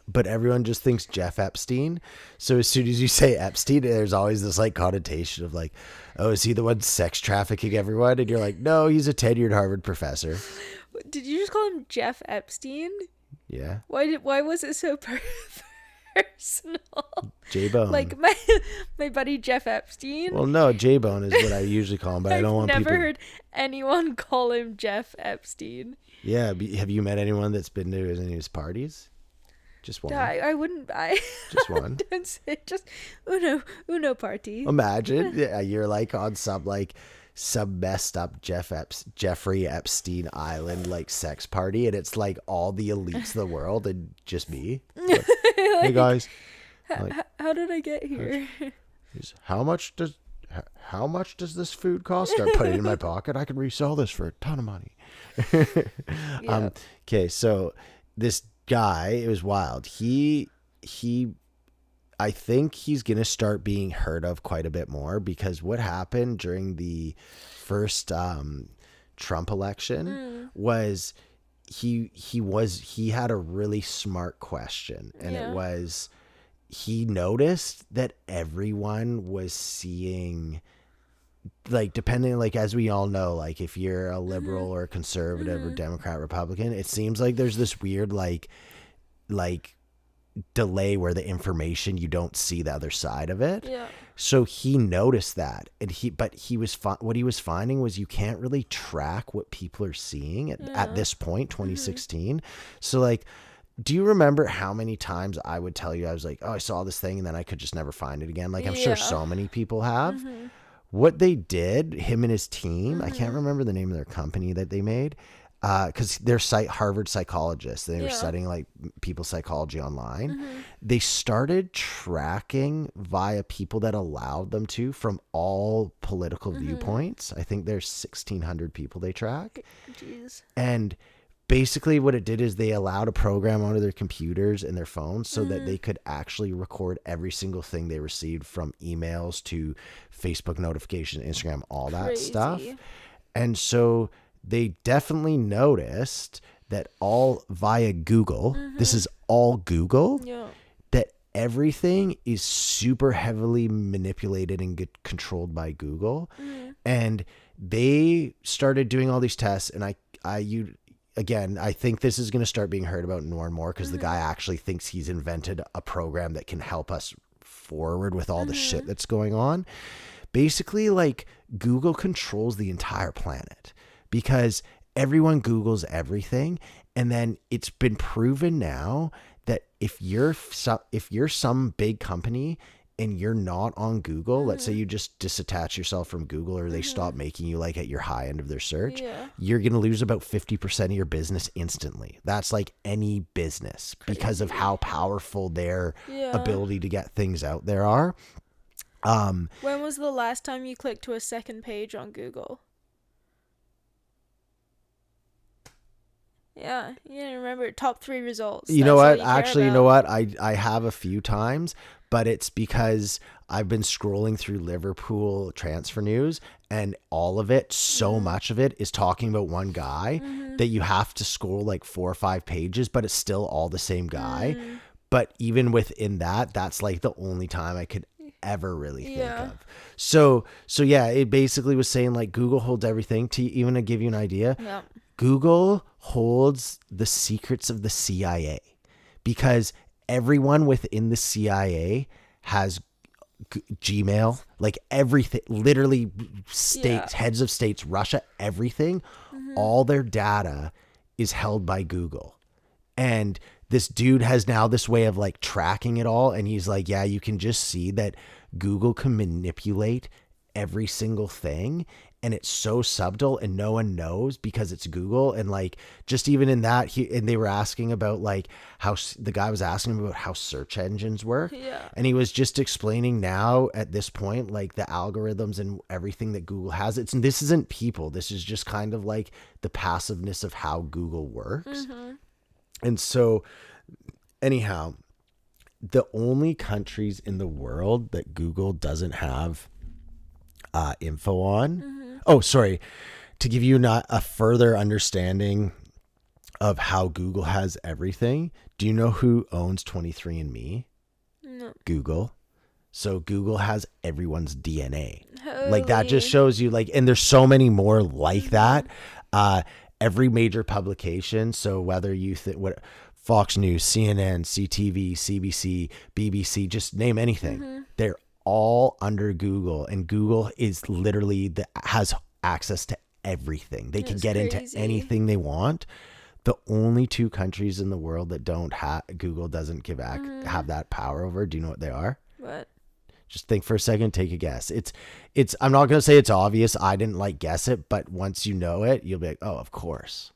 but everyone just thinks Jeff Epstein. So as soon as you say Epstein, there's always this like connotation of like, oh, is he the one sex trafficking everyone? And you're like, no, he's a tenured Harvard professor. Did you just call him Jeff Epstein? Yeah. Why was it so personal? J-Bone. Like my buddy Jeff Epstein. Well, no, J-Bone is what I usually call him, but I don't want people. I've never heard anyone call him Jeff Epstein. Yeah, have you met anyone that's been to any of his parties? Just one. I wouldn't. Just one. Don't say just uno party. Imagine you're like on some messed up Jeffrey Epstein Island like sex party, and it's like all the elites of the world and just me. Like, hey guys, how did I get here? How much does this food cost? Start putting it in my pocket. I could resell this for a ton of money. Okay, so this guy, it was wild. He I think he's going to start being heard of quite a bit more, because what happened during the first Trump election was he had a really smart question, and it was, he noticed that everyone was seeing, like, depending, like, as we all know, like, if you're a liberal or a conservative or Democrat, Republican, it seems like there's this weird like delay where the information, you don't see the other side of it. Yeah. So he noticed that, and what he was finding was you can't really track what people are seeing at this point, 2016. So like, do you remember how many times I would tell you, I was like, oh, I saw this thing, and then I could just never find it again? Like, I'm sure so many people have. What they did, him and his team, I can't remember the name of their company that they made, because they're Harvard psychologists. They were studying like people's psychology online. They started tracking via people that allowed them to, from all political viewpoints. I think there's 1,600 people they track. Jeez. And basically what it did is they allowed a program onto their computers and their phones so that they could actually record every single thing they received, from emails to Facebook notifications, Instagram, all that stuff. And so they definitely noticed that all via Google, this is all Google, that everything is super heavily manipulated and get controlled by Google. And they started doing all these tests, and I think this is going to start being heard about more and more, because the guy actually thinks he's invented a program that can help us forward with all the shit that's going on. Basically, like, Google controls the entire planet, because everyone Googles everything. And then it's been proven now that if you're some big company and you're not on Google, let's say you just disattach yourself from Google, or they stop making you like at your high end of their search, you're going to lose about 50% of your business instantly. That's like any business, because of how powerful their ability to get things out there are. When was the last time you clicked to a second page on Google? Yeah, remember top 3 results. You know what? Actually, you know what? I have a few times, but it's because I've been scrolling through Liverpool transfer news, and all of it, so much of it is talking about one guy that you have to scroll like 4 or 5 pages, but it's still all the same guy. But even within that, that's like the only time I could ever really think of. So yeah, it basically was saying like Google holds everything. To give you an idea, Google holds the secrets of the CIA, because everyone within the CIA has Gmail, like everything, literally states, heads of states, Russia, everything, all their data is held by Google. And this dude has now this way of like tracking it all. And he's like, yeah, you can just see that Google can manipulate every single thing. And it's so subtle, and no one knows, because it's Google. And like, just even in that, they were asking about like how the guy was asking him about how search engines work. And he was just explaining now at this point, like the algorithms and everything that Google has. This isn't people. This is just kind of like the passiveness of how Google works. And so anyhow, the only countries in the world that Google doesn't have info on. Oh, sorry. To give you not a further understanding of how Google has everything. Do you know who owns 23andMe? No. Google. So Google has everyone's DNA. Holy. Like that just shows you like, and there's so many more like that. Every major publication. So whether you think what Fox News, CNN, CTV, CBC, BBC, just name anything. They're all under Google, and Google is literally has access to everything. They can get into anything they want. The only 2 countries in the world that don't have Google doesn't have that power over. Do you know what they are? What? Just think for a second, take a guess. It's I'm not going to say it's obvious. I didn't like guess it, but once you know it, you'll be like, "Oh, of course."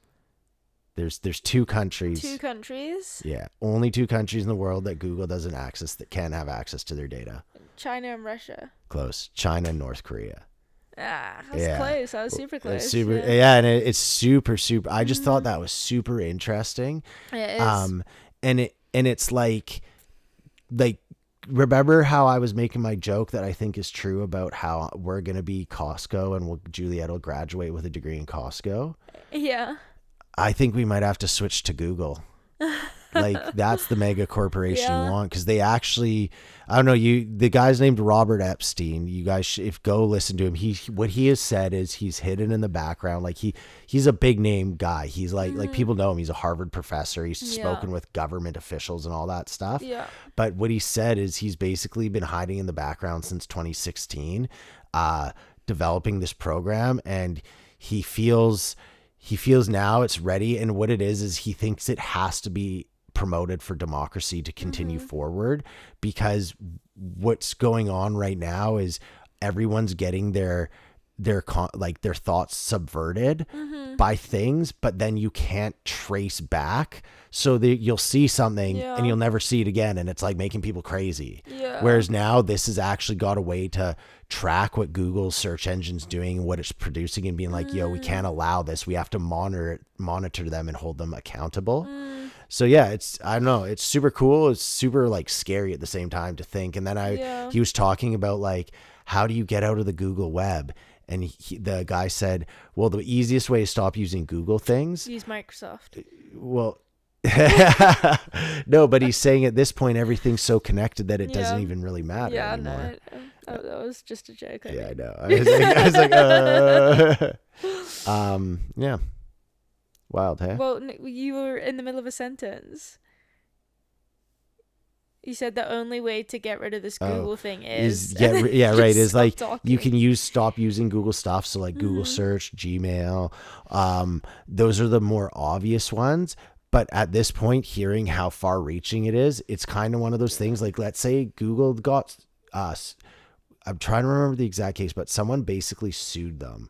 There's 2 countries. 2 countries? Yeah, only 2 countries in the world that Google doesn't access, that can have access to their data. China and Russia. Close. China and North Korea. That's close. I was super close. And it's super. I just thought that was super interesting. It is. And it's like remember how I was making my joke that I think is true about how we're gonna be Costco and Juliet will graduate with a degree in Costco. Yeah. I think we might have to switch to Google. Like that's the mega corporation you want, because they actually, I don't know, the guy's named Robert Epstein. You guys, if go listen to him, what he has said is he's hidden in the background. Like he's a big name guy. He's like people know him. He's a Harvard professor. He's spoken with government officials and all that stuff. Yeah. But what he said is he's basically been hiding in the background since 2016, developing this program, and he feels now it's ready. And what it is he thinks it has to be promoted for democracy to continue forward, because what's going on right now is everyone's getting their thoughts subverted by things, but then you can't trace back. So you'll see something and you'll never see it again. And it's like making people crazy. Yeah. Whereas now this has actually got a way to track what Google's search engine's doing and what it's producing, and being like, yo, we can't allow this. We have to monitor them and hold them accountable. So yeah, I don't know, it's super cool. It's super like scary at the same time to think. And then he was talking about like, how do you get out of the Google web? And the guy said, well, the easiest way to stop using Google things. Use Microsoft. Well, no, but he's saying at this point, everything's so connected that it doesn't even really matter anymore. No, that was just a joke. I know. I was like, yeah. Wild, hey? Well, you were in the middle of a sentence. You said the only way to get rid of this Google thing is is like talking. You can stop using Google stuff. So like Google search, Gmail, those are the more obvious ones. But at this point, hearing how far reaching it is, it's kind of one of those things. Like, let's say Google got us. I'm trying to remember the exact case, but someone basically sued them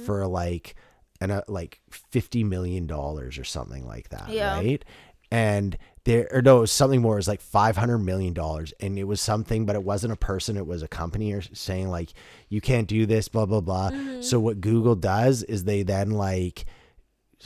for like $50 million or something like that. Yeah. Right. And it was something more. It was like $500 million. And it was something, but it wasn't a person. It was a company or saying like, you can't do this, blah, blah, blah. So what Google does is they then like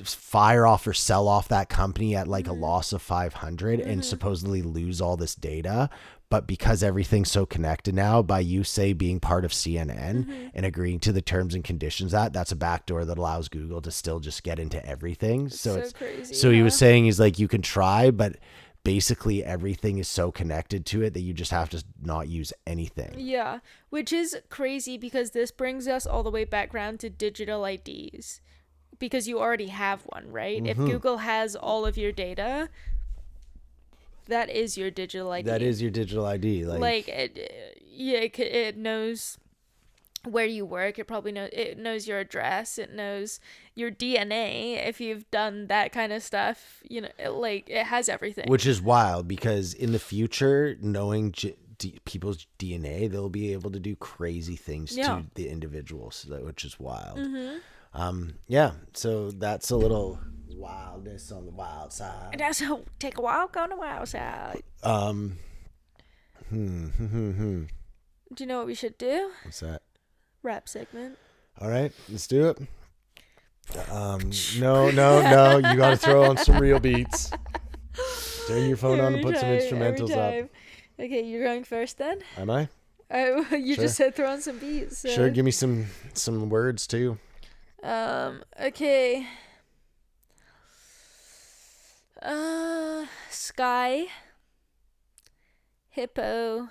fire off or sell off that company at like a loss of 500 and supposedly lose all this data. But because everything's so connected now, by you say being part of CNN and agreeing to the terms and conditions, that's a backdoor that allows Google to still just get into everything. So it's crazy. So he was saying, he's like, you can try, but basically everything is so connected to it that you just have to not use anything. Yeah, which is crazy, because this brings us all the way back around to digital IDs, because you already have one, right? If Google has all of your data, that is your digital ID. That is your digital ID. Like it knows where you work. It knows your address. It knows your DNA. If you've done that kind of stuff, it has everything. Which is wild, because in the future, knowing people's DNA, they'll be able to do crazy things to the individuals, which is wild. So that's a little wildness on the wild side. And that's how take a walk on the wild side. Do you know what we should do? What's that? Rap segment. All right, let's do it. No, you got to throw on some real beats. Turn your phone on and put some instrumentals up. Okay, you're going first then. Am I? Oh, you just said throw on some beats. So. Sure, give me some words too. Okay. Sky, hippo,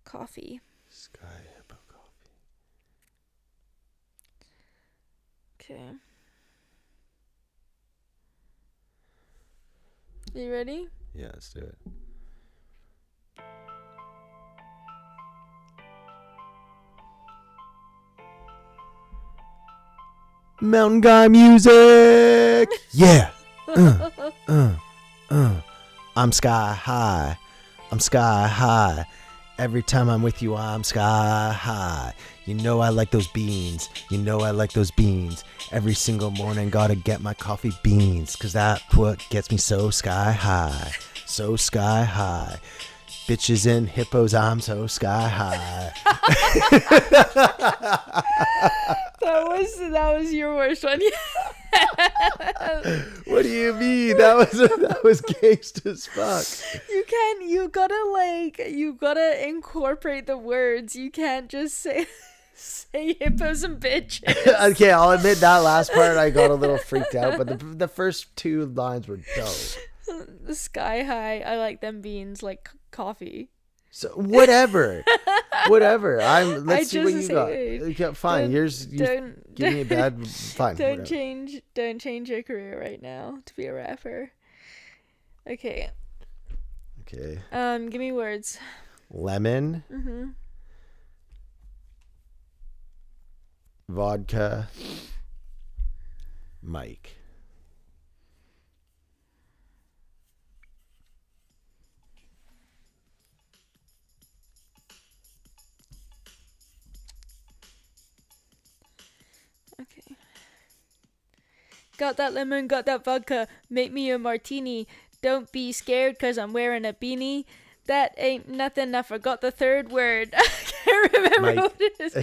coffee. Sky hippo coffee. Okay. You ready? Yeah, let's do it. Mountain guy music. Yeah. I'm sky high. I'm sky high. Every time I'm with you, I'm sky high. You know I like those beans. You know I like those beans. Every single morning, gotta get my coffee beans. Cause that's what gets me so sky high. So sky high. Bitches and hippos, I'm so sky high. That was your worst one. What do you mean? That was gangsta as fuck. You gotta incorporate the words. You can't just say hippos and bitches. Okay, I'll admit that last part I got a little freaked out, but the first two lines were dope. The sky high. I like them beans like coffee. So whatever. Let's see what you got. Okay, fine. Don't give me a bad. Fine. Don't change your career right now to be a rapper. Okay. Okay. Give me words. Lemon. Mm-hmm. Vodka. Mike. Okay. Got that lemon, got that vodka. Make me a martini. Don't be scared cause I'm wearing a beanie. That ain't nothing. I forgot the third word. I can't remember what it is.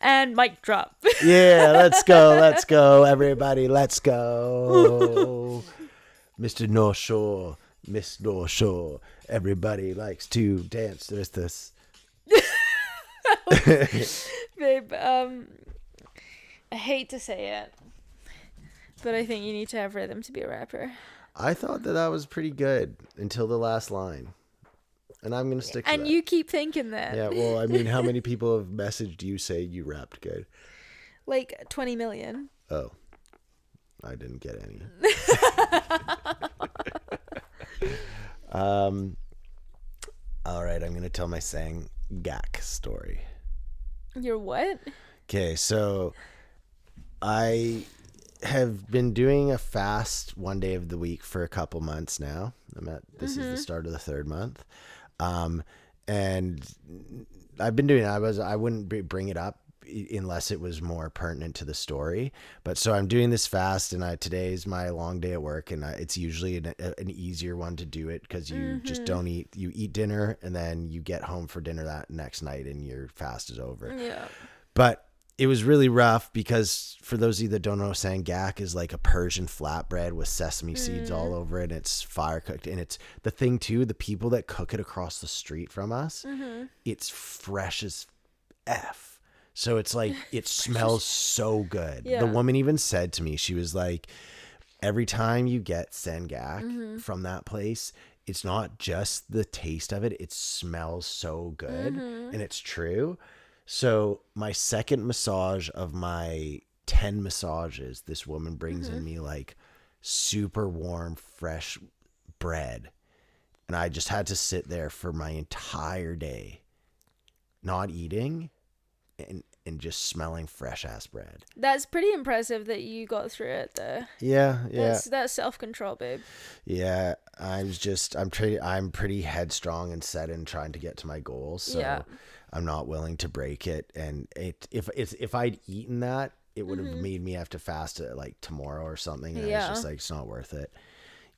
And mic drop. Yeah, let's go, everybody. Let's go. Mr. North Shore, Miss North Shore. Everybody likes to dance with this. Babe, I hate to say it, but I think you need to have rhythm to be a rapper. I thought that was pretty good until the last line. And I'm going to stick to that. And you keep thinking that. Yeah, well, I mean, how many people have messaged you saying you rapped good? Like 20 million. Oh, I didn't get any. All right, I'm going to tell my saying gack story. Your what? Okay, so I have been doing a fast one day of the week for a couple months now. This is the start of the third month. And I've been doing it. I wouldn't bring it up unless it was more pertinent to the story. But so I'm doing this fast, and today is my long day at work, and it's usually an easier one to do it because you just don't eat. You eat dinner, and then you get home for dinner that next night, and your fast is over. Yeah. But it was really rough because for those of you that don't know, sangak is like a Persian flatbread with sesame seeds all over it. And it's fire cooked. And it's the thing too, the people that cook it across the street from us, it's fresh as F. So it's like, it smells so good. Yeah. The woman even said to me, she was like, every time you get sangak from that place, it's not just the taste of it. It smells so good. And it's true. So my second massage of my 10 massages, this woman brings in me like super warm, fresh bread. And I just had to sit there for my entire day, not eating and just smelling fresh ass bread. That's pretty impressive that you got through it though. Yeah. That's self-control, babe. Yeah. I'm pretty headstrong and set in trying to get to my goals. So I'm not willing to break it. And if I'd eaten that, it would have made me have to fast it like tomorrow or something. And I was just like, it's not worth it.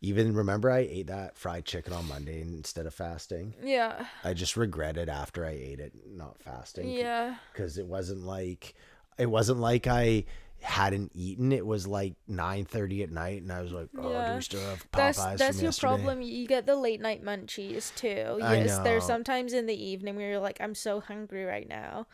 Even remember I ate that fried chicken on Monday instead of fasting. Yeah. I just regretted after I ate it, not fasting. Yeah. Because it wasn't like I hadn't eaten. It was like 9:30 at night, and I was like, "Oh, do we still have Popeyes?" That's from your yesterday? problem. You get the late night munchies too. I Yes, know. there's sometimes in the evening where you're like, "I'm so hungry right now,"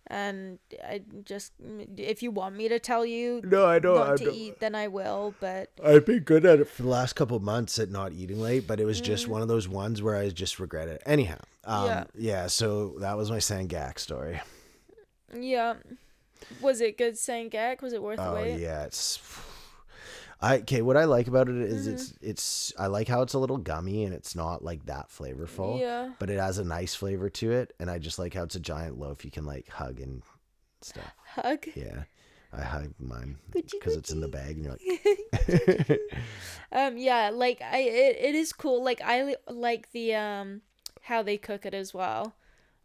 And I just, if you want me to tell you No, I don't. not to eat, then I will. But I've been good at it for the last couple of months at not eating late, but it was just one of those ones where I just regret it. Anyhow, yeah. So that was my Sangak story. Yeah. Was it good Sangak? Was it worth the Oh wait? yeah, okay. What I like about it is it's I like how it's a little gummy and it's not like that flavorful. Yeah. But it has a nice flavor to it, and I just like how it's a giant loaf you can like hug and stuff. Hug? Yeah, I hug mine Gucci, because it's in the bag, and you're like. Yeah, like it is cool. Like I like the how they cook it as well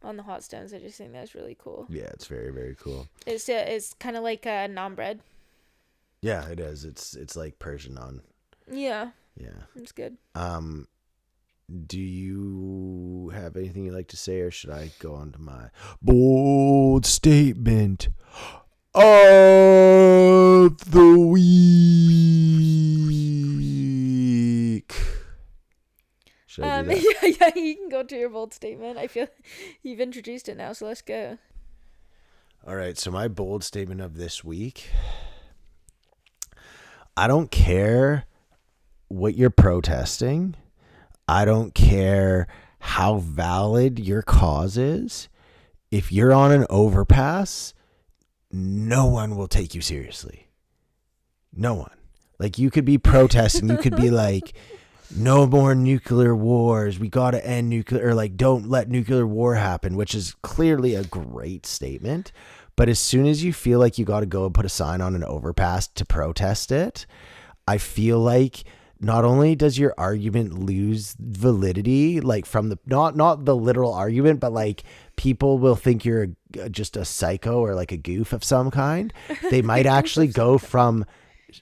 on the hot stones. I just think that's really cool. Yeah, it's very, very cool. It's kind of like a naan bread. Yeah, it is. It's like Persian naan. Yeah. Yeah. It's good. Do you have anything you'd like to say, or should I go on to my bold statement of the week? Should I do that? Yeah, you can go to your bold statement. I feel you've introduced it now, so let's go. All right, so my bold statement of this week: I don't care what you're protesting. I don't care how valid your cause is. If you're on an overpass, no one will take you seriously. No one. Like, you could be protesting. You could be like, no more nuclear wars. We got to end nuclear, or like, don't let nuclear war happen, which is clearly a great statement. But as soon as you feel like you got to go and put a sign on an overpass to protest it, I feel like not only does your argument lose validity, like from the not the literal argument, but like people will think you're just a psycho or like a goof of some kind. They might actually go from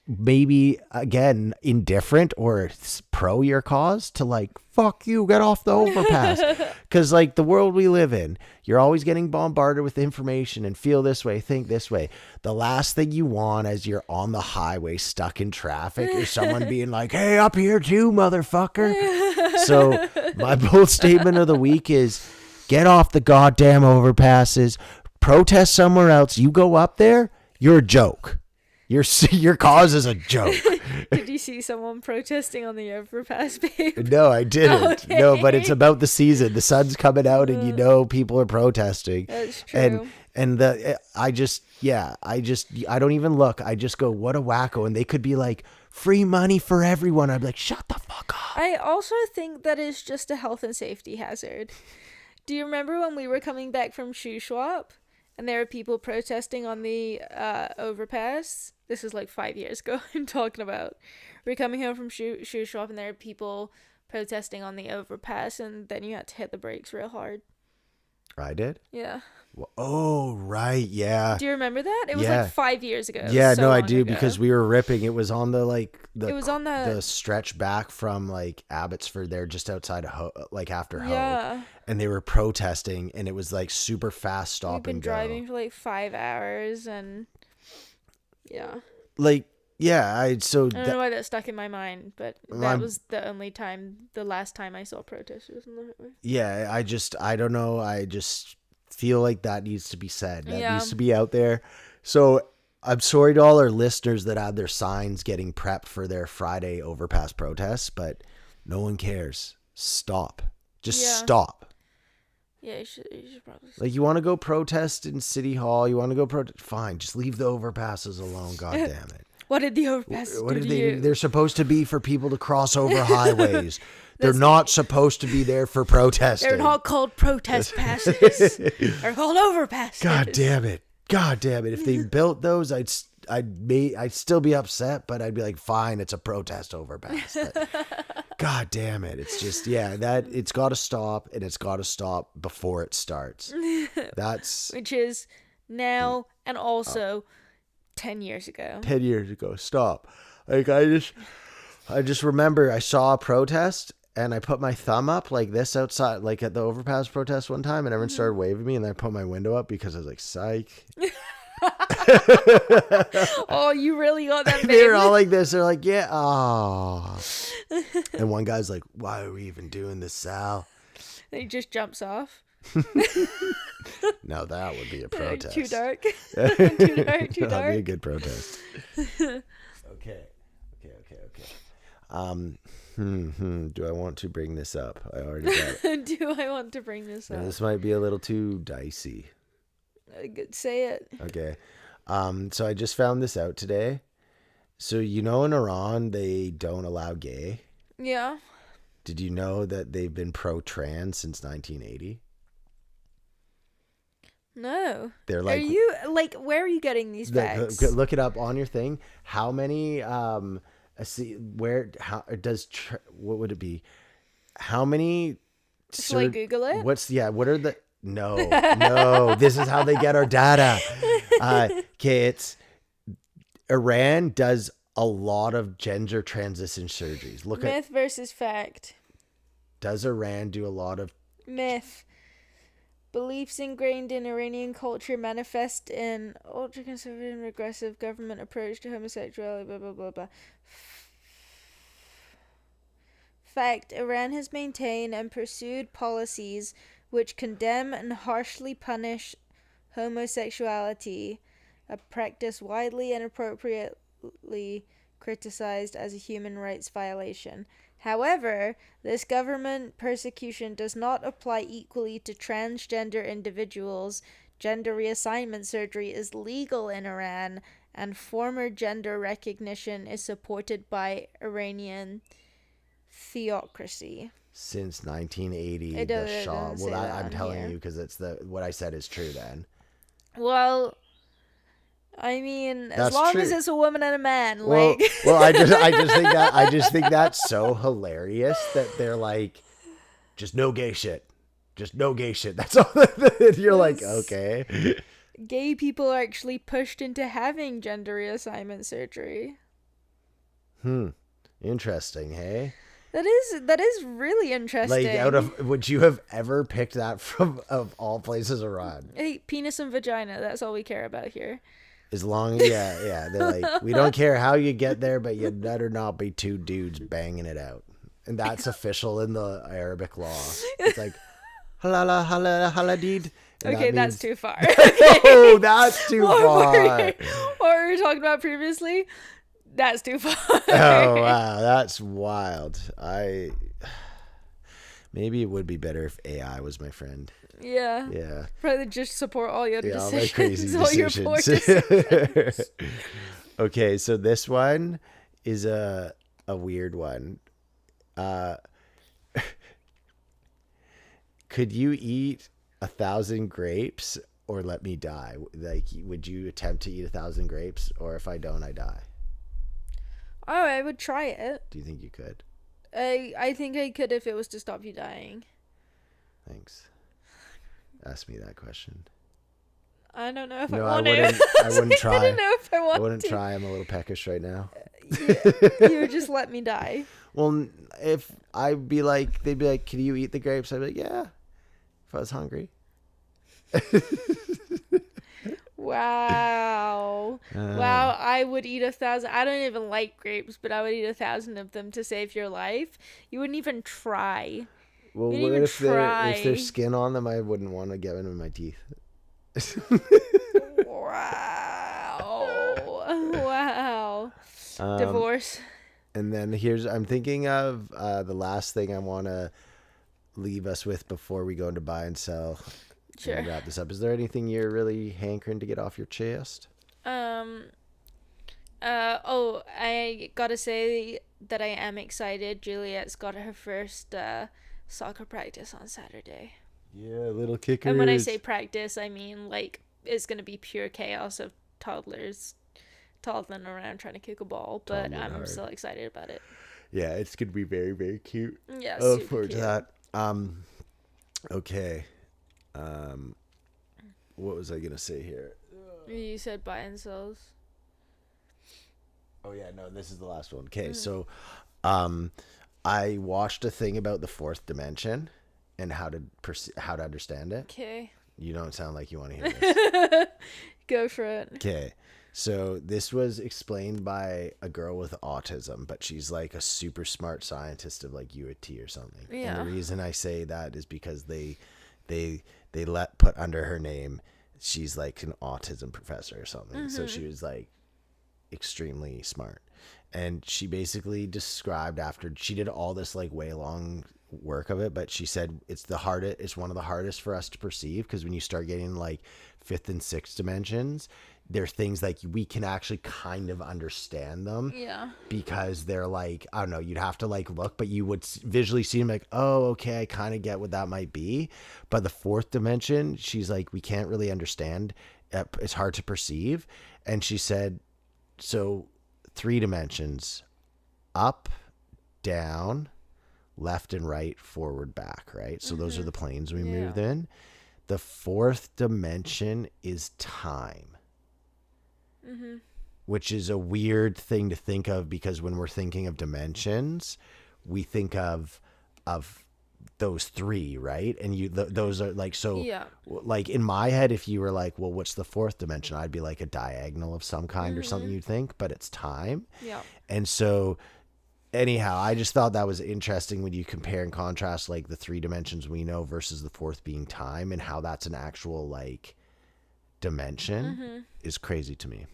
maybe again indifferent or pro your cause to like, fuck you, get off the overpass. Because like the world we live in, you're always getting bombarded with information and feel this way, think this way. The last thing you want as you're on the highway stuck in traffic is someone being like, hey, up here too, motherfucker. So my bold statement of the week is get off the goddamn overpasses, protest somewhere else. You go up there, you're a joke. Your cause is a joke. Did you see someone protesting on the overpass, babe? No, I didn't. Okay. No, but it's about the season. The sun's coming out, and you know people are protesting. That's true. And I don't even look. I just go, what a wacko. And they could be like, free money for everyone. I'd be like, shut the fuck up. I also think that is just a health and safety hazard. Do you remember when we were coming back from Shoe Swap? And there were people protesting on the overpass. This is like 5 years ago I'm talking about. We're coming home from shoe shop and there are people protesting on the overpass. And then you had to hit the brakes real hard. I did? Yeah. Oh, right. Yeah. Do you remember that? It was like 5 years ago. Yeah, so no, I long do ago. because we were ripping. It was on the stretch back from like Abbotsford there, just outside of like after Hope. Yeah. And they were protesting, and it was like super fast stop We've been and go. driving for like 5 hours, and yeah. Like, yeah, I don't know why that stuck in my mind, but that was the last time I saw protesters on the highway. Yeah, I don't know. I just feel like that needs to be said. That needs to be out there. So I'm sorry to all our listeners that had their signs getting prepped for their Friday overpass protests, but no one cares. Stop. Just stop. Yeah, you should probably stop. Like, you want to go protest in City Hall, you want to go protest, fine, just leave the overpasses alone, god damn it. What did the overpasses do to you? They're supposed to be for people to cross over highways. They're not supposed to be there for protesting. They're not called protest passes. They're called overpasses. God damn it. If they built those, I'd still be upset, but I'd be like, fine, it's a protest overpass. But, God damn it. It's just, it's got to stop, and it's got to stop before it starts. Which is now and also 10 years ago. 10 years ago. Stop. Like, I just remember I saw a protest, and I put my thumb up like this outside, like at the overpass protest one time, and everyone started waving me, and then I put my window up because I was like, psych. Oh, you really got that. They're all like this. They're like, yeah. Oh. And one guy's like, why are we even doing this, Sal? And he just jumps off. Now that would be a protest. Too dark. Too dark. Too That'd dark. be a good protest. Okay. Do I want to bring this up? I already got it. Do I want to bring this Now, up? this might be a little too dicey. Say it. Okay. So I just found this out today. So in Iran, they don't allow gay. Yeah. Did you know that they've been pro-trans since 1980? No. They're like, are you like? Where are you getting these facts? Look it up on your thing. How many? What would it be? How many? Shall I Google it? What are the? No. This is how they get our data. Okay, it's Iran does a lot of gender transition surgeries. Myth versus fact. Does Iran do a lot of Myth. Beliefs ingrained in Iranian culture manifest in ultra-conservative and regressive government approach to homosexuality, blah, blah, blah, blah. Fact. Iran has maintained and pursued policies which condemn and harshly punish homosexuality, a practice widely and appropriately criticized as a human rights violation. However, this government persecution does not apply equally to transgender individuals. Gender reassignment surgery is legal in Iran, and former gender recognition is supported by Iranian theocracy. Since 1980, It doesn't say Well, that I'm on telling here. you because it's what I said is true. Then Well, I mean, as That's long true. as it's a woman and a man, well, like. I just think that's so hilarious that they're like, just no gay shit, That's all. You're like, okay. Gay people are actually pushed into having gender reassignment surgery. Interesting, hey? That is really interesting. Like, would you have ever picked that from of all places around? Hey, penis and vagina, that's all we care about here. As long, yeah, they're like, we don't care how you get there, but you better not be two dudes banging it out, and that's official in the Arabic law. It's like, halala, halala, haladid. Okay, that's too far. Oh, that's too far. What were we talking about previously? That's too far. Oh wow, that's wild. Maybe it would be better if AI was my friend. Yeah. Yeah. Probably just support all your Yeah, all decisions. my crazy all your poor decisions. decisions. Okay, so this one is a weird one. Could you eat 1,000 grapes or let me die? Like, would you attempt to eat 1,000 grapes, or if I don't, I die? Oh, I would try it. Do you think you could? I think I could if it was to stop you dying. Thanks. Ask me that question. I don't know if I No, want I wouldn't to. try. I don't know if I want I wouldn't to. try. I'm a little peckish right now. You would just let me die. Well, if I'd be like, they'd be like, "Can you eat the grapes?" I'd be like, "Yeah." If I was hungry. Wow. Wow, I would eat 1,000. I don't even like grapes, but I would eat 1,000 of them to save your life. You wouldn't even try. Well, You what didn't if even try. if there's skin on them? I wouldn't want to get them in my teeth. Wow. Divorce. And then I'm thinking of the last thing I want to leave us with before we go into buy and sell. Sure. And wrap this up. Is there anything you're really hankering to get off your chest? I gotta say that I am excited. Juliet's got her first soccer practice on Saturday. Yeah, little kickers. And when I say practice, I mean like it's gonna be pure chaos of toddlers toddling around trying to kick a ball. But Toddling I'm hard. still excited about it. Yeah, it's gonna be very, very cute. Yeah, I look super forward cute. to that. Okay. What was I gonna say here? You said buy and sells. Oh yeah, no, this is the last one. Okay, so I watched a thing about the fourth dimension and how to understand it. Okay. You don't sound like you want to hear this. Go for it. Okay. So this was explained by a girl with autism, but she's like a super smart scientist of like UAT or something. Yeah. And the reason I say that is because they they let put under her name, she's like an autism professor or something. So she was like extremely smart. And she basically described, after she did all this like way long work of it, but she said it's one of the hardest for us to perceive, because when you start getting like fifth and sixth dimensions, they're things like we can actually kind of understand them. Yeah. Because they're like, I don't know, you'd have to like look, but you would visually see them like, oh, okay, I kind of get what that might be. But the fourth dimension, she's like, we can't really understand. It's hard to perceive. And she said, so 3 dimensions: up, down, left and right, forward, back, right? So those are the planes we moved in. The fourth dimension is time. Which is a weird thing to think of, because when we're thinking of dimensions, we think of those 3, right? And those are like, so like in my head, if you were like, well, what's the fourth dimension? I'd be like a diagonal of some kind or something, you'd think, but it's time. Yeah. And so anyhow, I just thought that was interesting when you compare and contrast like the 3 dimensions we know versus the fourth being time, and how that's an actual like dimension is crazy to me.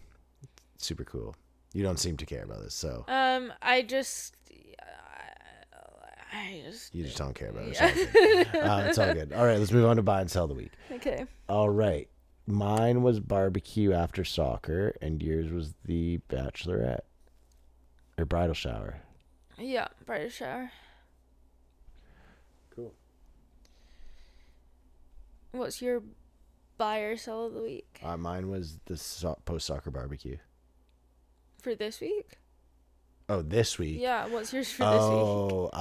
Super cool. You don't seem to care about this, so I just you just don't care about it. It's all good. All right, let's move on to buy and sell the week. Okay. All right, mine was barbecue after soccer, and yours was the bachelorette or bridal shower. Yeah, bridal shower. Cool. What's your buy or sell of the week Mine was the post soccer barbecue. for this week? Oh, this week. Yeah, what's yours for this week?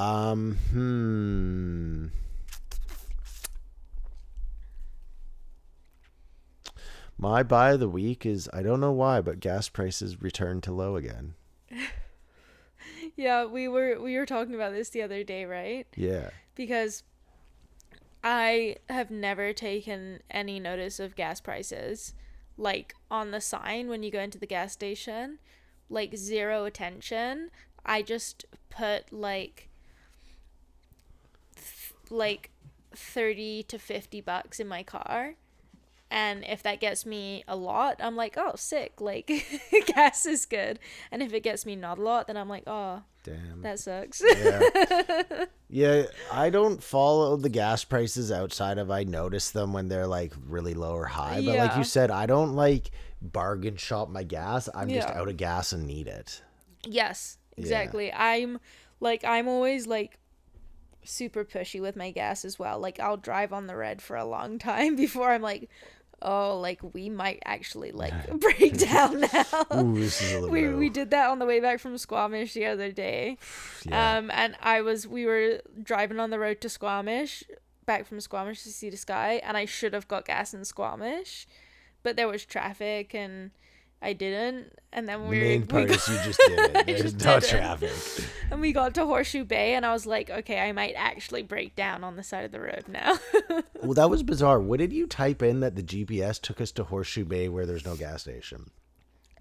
My buy of the week is, I don't know why, but gas prices returned to low again. Yeah, we were talking about this the other day, right? Yeah. Because I have never taken any notice of gas prices, like on the sign when you go into the gas station, like zero attention. I just put like 30 to $50 in my car, and if that gets me a lot, I'm like, oh, sick, like gas is good. And if it gets me not a lot, then I'm like, oh, damn, that sucks. Yeah, I don't follow the gas prices outside of, I notice them when they're like really low or high. But like you said, I don't like bargain shop my gas. I'm just out of gas and need it. Yes, exactly. I'm always like super pushy with my gas as well. Like I'll drive on the red for a long time before I'm like, oh, like we might actually like break down now. Ooh, this is a little we did that on the way back from Squamish the other day. And we were driving on the road to Squamish, back from Squamish to Sea to Sky, and I should have got gas in Squamish, but there was traffic and I didn't. And then the main part is you just didn't. There's no traffic. And we got to Horseshoe Bay, and I was like, okay, I might actually break down on the side of the road now. Well, that was bizarre. What did you type in that the GPS took us to Horseshoe Bay where there's no gas station?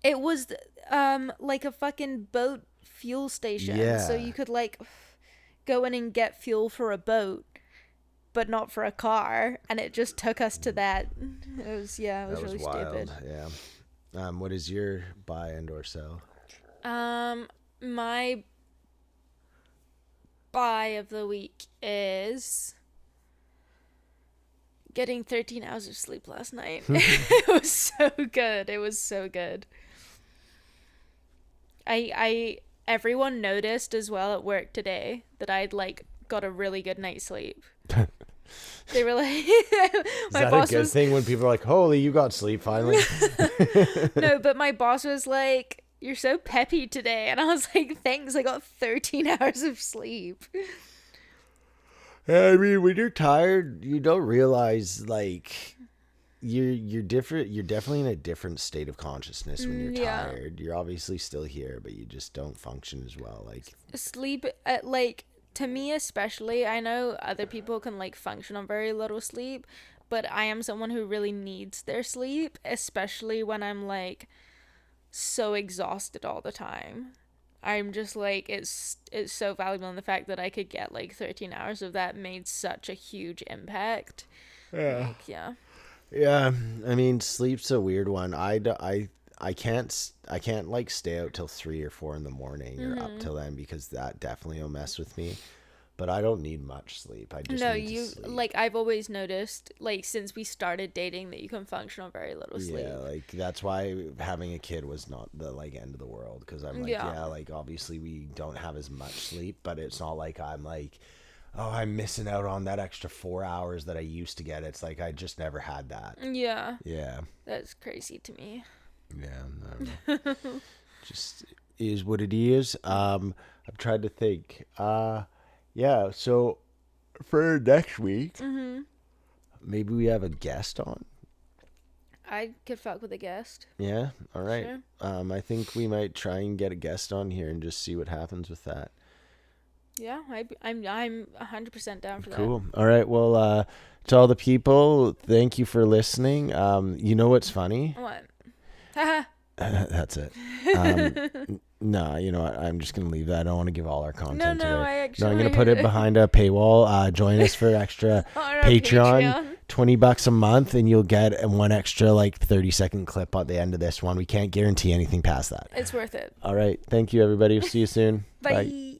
It was like a fucking boat fuel station. Yeah. So you could like go in and get fuel for a boat, but not for a car, and it just took us to that. It was really wild. stupid. Yeah. What is your buy and or sell? My buy of the week is getting 13 hours of sleep last night. It was so good. It was so good. Everyone noticed as well at work today that I'd like got a really good night's sleep. They were like, my boss was... Is that a good thing when people are like, holy, you got sleep finally? No, but my boss was like, you're so peppy today. And I was like, thanks, I got 13 hours of sleep. I mean, when you're tired, you don't realize like you're different. You're definitely in a different state of consciousness when you're tired. You're obviously still here, but you just don't function as well. Like sleep at like, to me especially, I know other people can like function on very little sleep, but I am someone who really needs their sleep, especially when I'm like so exhausted all the time. I'm just like, it's so valuable in the fact that I could get like 13 hours of that made such a huge impact. Yeah. Like, yeah. Yeah, I mean, sleep's a weird one. I can't like stay out till 3 or 4 in the morning or up till then because that definitely will mess with me. But I don't need much sleep. I just No, need to you sleep. like I've always noticed like since we started dating that you can function on very little sleep. Yeah, like that's why having a kid was not the like end of the world because I'm like, yeah, like obviously we don't have as much sleep, but it's not like I'm like, oh, I'm missing out on that extra 4 hours that I used to get. It's like I just never had that. Yeah. Yeah. That's crazy to me. Yeah, I don't know. Just is what it is. I've tried to think. Yeah, so for next week, maybe we have a guest on. I could fuck with a guest. Yeah, all right. Sure. I think we might try and get a guest on here and just see what happens with that. Yeah, I'm 100% down for that. Cool. All right. Well, to all the people, thank you for listening. You know what's funny? What? Haha. That's it. No, you know what? I'm just gonna leave that. I don't want to give all our content No, away. I actually I'm gonna put it behind a paywall. Join us for extra on our Patreon. $20 a month, and you'll get one extra like 30-second clip at the end of this one. We can't guarantee anything past that. It's worth it. All right. Thank you, everybody. We'll see you soon. Bye.